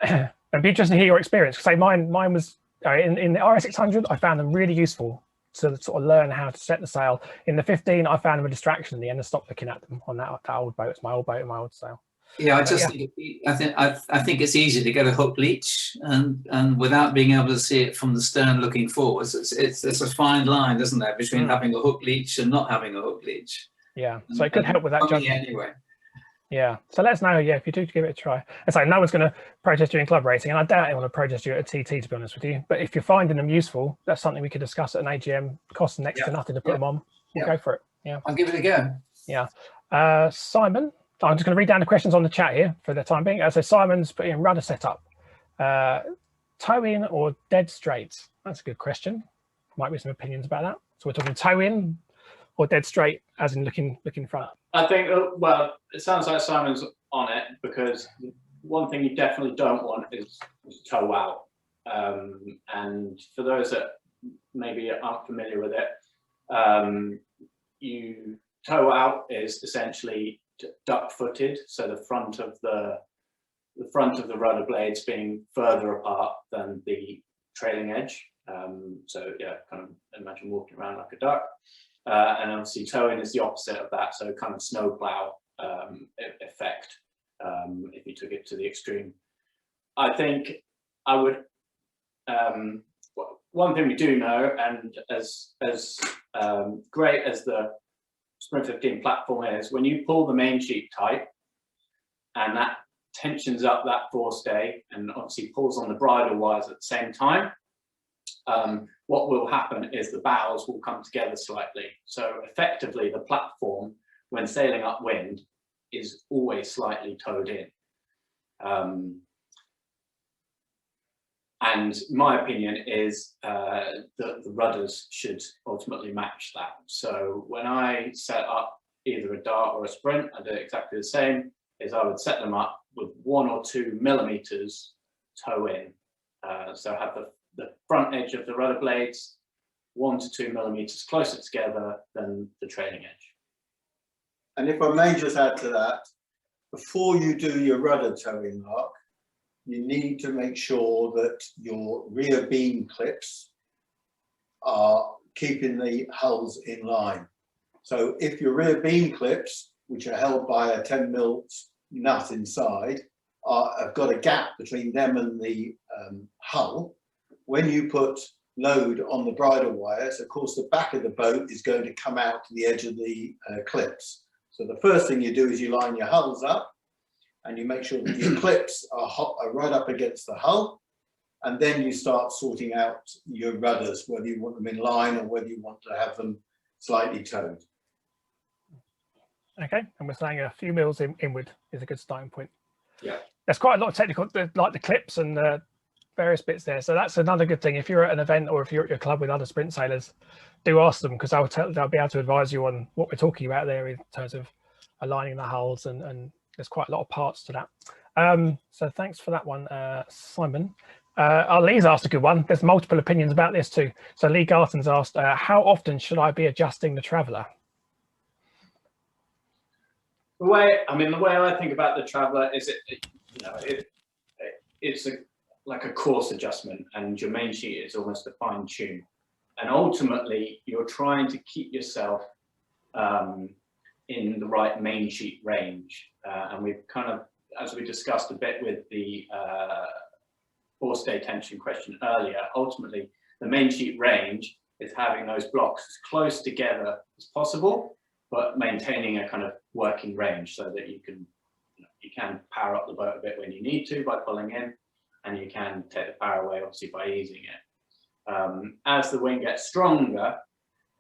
guys. It'd be interesting to hear your experience. Say mine was in the RS 600. I found them really useful to sort of learn how to set the sail. In the 15, I found them a distraction in the end and stopped looking at them on that old boat. It's my old boat and my old sail. Yeah, I think it's easy to get a hook leech and without being able to see it from the stern looking forwards. It's a fine line, isn't there, between having a hook leech and not having a hook leech. Yeah, so it could help with that judgment. Anyway. Yeah, so let us know, if you do give it a try. And so no one's going to protest you in club racing, and I doubt anyone will protest you at a TT, to be honest with you. But if you're finding them useful, that's something we could discuss at an AGM. Costs next to nothing to put them on. We'll go for it. Yeah, I'll give it a go. Yeah. Simon, I'm just going to read down the questions on the chat here for the time being. So Simon's putting in rudder setup. Toe in or dead straight? That's a good question. Might be some opinions about that. So we're talking toe in or dead straight, as in looking front. I think, well, it sounds like Simon's on it, because one thing you definitely don't want is toe out. And for those that maybe aren't familiar with it, you toe out is essentially duck-footed, so the front of the rudder blades being further apart than the trailing edge. So yeah, kind of imagine walking around like a duck. And obviously toe-in is the opposite of that, so kind of snowplow effect, if you took it to the extreme. I think I would, one thing we do know, and as great as the Sprint 15 platform is, when you pull the main sheet tight, and that tensions up that forestay, and obviously pulls on the bridle wires at the same time, what will happen is the bows will come together slightly. So effectively, the platform, when sailing upwind, is always slightly towed in. And my opinion is that the rudders should ultimately match that. So when I set up either a dart or a sprint, I do exactly the same, is I would set them up with 1 or 2 millimeters toe in. So have the front edge of the rudder blades 1 to 2 millimeters closer together than the trailing edge. And if I may just add to that, before you do your rudder towing arc, you need to make sure that your rear beam clips are keeping the hulls in line. So if your rear beam clips, which are held by a 10mm nut inside, have got a gap between them and the hull, when you put load on the bridle wires, of course, the back of the boat is going to come out to the edge of the clips. So the first thing you do is you line your hulls up, and you make sure that your clips are right up against the hull. and then you start sorting out your rudders, whether you want them in line or whether you want to have them slightly towed. Okay, and we're saying a few mils inward is a good starting point. Yeah. There's quite a lot of technical, like the clips and the various bits there. So that's another good thing. If you're at an event or if you're at your club with other sprint sailors, do ask them, because they'll be able to advise you on what we're talking about there in terms of aligning the hulls, and there's quite a lot of parts to that. So thanks for that one, Simon. Lee's asked a good one. There's multiple opinions about this too. So Lee Garton's asked, how often should I be adjusting the Traveller? The way I think about the Traveller is it's like a course adjustment, and your main sheet is almost a fine tune. And ultimately, you're trying to keep yourself in the right main sheet range. And we've kind of, as we discussed a bit with the force-day tension question earlier, ultimately, the main sheet range is having those blocks as close together as possible, but maintaining a kind of working range so that you can power up the boat a bit when you need to by pulling in, and you can take the power away obviously by easing it. As the wind gets stronger,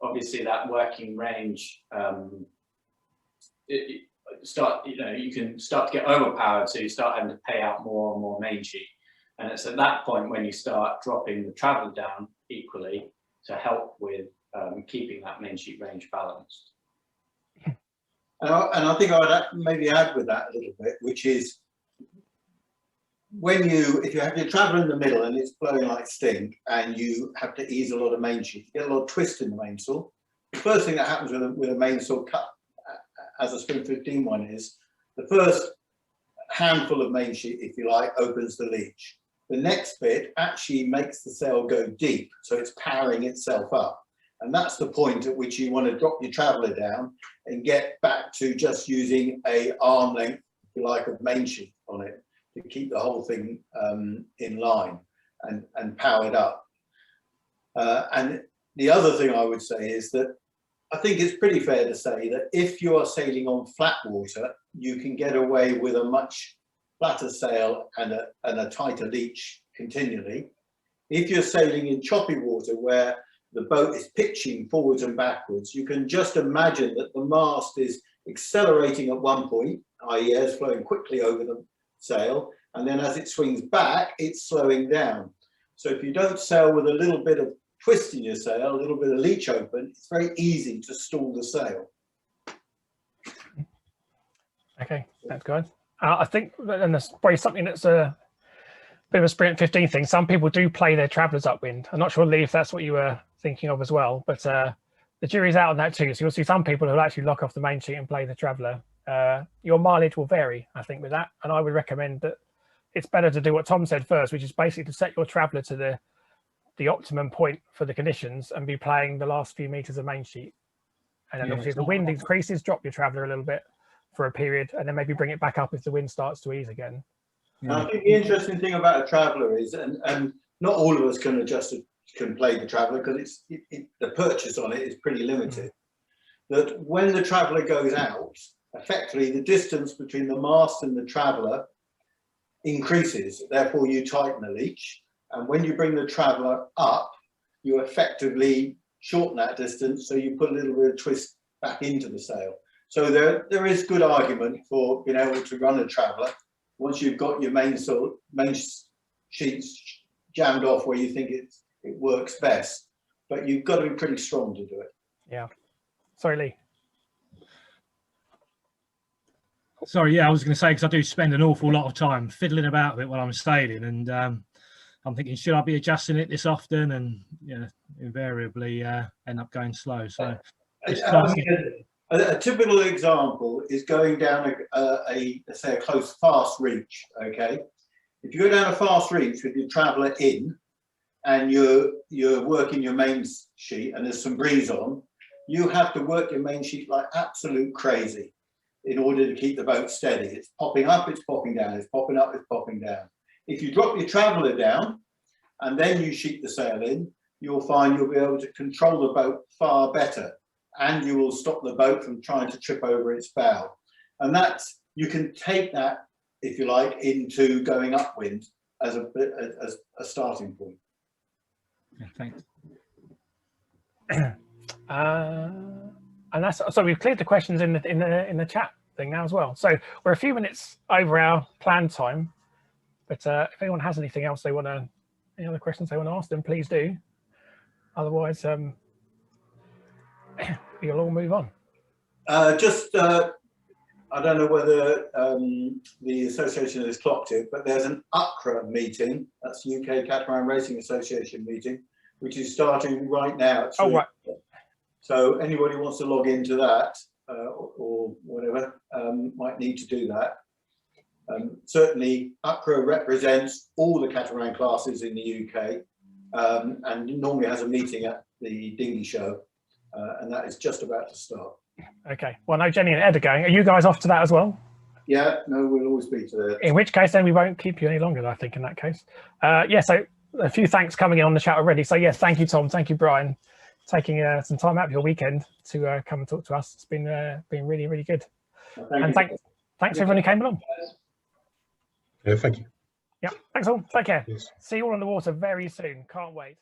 obviously that working range you can start to get overpowered, so you start having to pay out more and more main sheet, and it's at that point when you start dropping the Traveller down equally to help with keeping that main sheet range balanced. And I think I would maybe add with that a little bit, which is if you have your Traveller in the middle and it's blowing like stink and you have to ease a lot of main sheet, you get a lot of twist in the mainsail. The first thing that happens with a mainsail cut, as a Sprint 15 one, is the first handful of main sheet, if you like, opens the leach. The next bit actually makes the sail go deep, so it's powering itself up. And that's the point at which you want to drop your Traveller down and get back to just using a arm length, if you like, of main sheet on it to keep the whole thing in line and powered up. And the other thing I would say is that I think it's pretty fair to say that if you are sailing on flat water, you can get away with a much flatter sail and a tighter leach continually. If you're sailing in choppy water where the boat is pitching forwards and backwards, you can just imagine that the mast is accelerating at one point, i.e. air is flowing quickly over the sail, and then as it swings back, it's slowing down. So if you don't sail with a little bit of twist in your sail, a little bit of leach open, it's very easy to stall the sail. Okay, that's good. I think, and there's probably something that's a bit of a Sprint 15 thing. Some people do play their Travellers upwind. I'm not sure, Lee, if that's what you were thinking of as well, but the jury's out on that too. So you'll see some people who'll actually lock off the main sheet and play the Traveller. Your mileage will vary, I think, with that. And I would recommend that it's better to do what Tom said first, which is basically to set your Traveller to the optimum point for the conditions and be playing the last few meters of main sheet. And then obviously if the wind increases, drop your Traveller a little bit for a period, and then maybe bring it back up if the wind starts to ease again. I think the interesting thing about a Traveller is, and not all of us can play the Traveller because the purchase on it is pretty limited, that when the Traveller goes out, effectively the distance between the mast and the Traveller increases, therefore you tighten the leach, and when you bring the Traveller up, you effectively shorten that distance, so you put a little bit of twist back into the sail. So there is good argument for being able to run a Traveller once you've got your main sheets jammed off where you think it works best, but you've got to be pretty strong to do it. Yeah. Sorry, Lee. Sorry, yeah, I was going to say, because I do spend an awful lot of time fiddling about with it when I'm sailing, and I'm thinking, should I be adjusting it this often? And invariably end up going slow. So a typical example is going down let's say a close fast reach. Okay, if you go down a fast reach with your Traveller in, and you're working your main sheet, and there's some breeze on, you have to work your main sheet like absolute crazy in order to keep the boat steady. It's popping up, it's popping down, it's popping up, it's popping down. If you drop your Traveller down and then you sheet the sail in, you'll find you'll be able to control the boat far better, and you will stop the boat from trying to trip over its bow. And you can take that, if you like, into going upwind as a starting point. Yeah, thanks. And that's so we've cleared the questions in the chat thing now as well. So we're a few minutes over our planned time, but if anyone has anything else they want to, any other questions they want to ask, then please do. Otherwise, we'll all move on. I don't know whether the association has clocked it, but there's an UCRA meeting, that's UK Catamaran Racing Association meeting, which is starting right now at 3. Oh, right. So anybody who wants to log into that or whatever might need to do that. Certainly, UCRA represents all the catamaran classes in the UK and normally has a meeting at the Dinghy Show, and that is just about to start. Okay. Well, no, Jenny and Ed are going. Are you guys off to that as well? Yeah, no, we'll always be to that. In which case, then we won't keep you any longer, I think, in that case. Yeah, so a few thanks coming in on the chat already. So, yes, thank you, Tom. Thank you, Brian, taking some time out of your weekend to come and talk to us. It's been really, really good. And thanks everyone who came along. Yeah, thank you. Yeah, thanks all. Take care. Yes. See you all on the water very soon. Can't wait.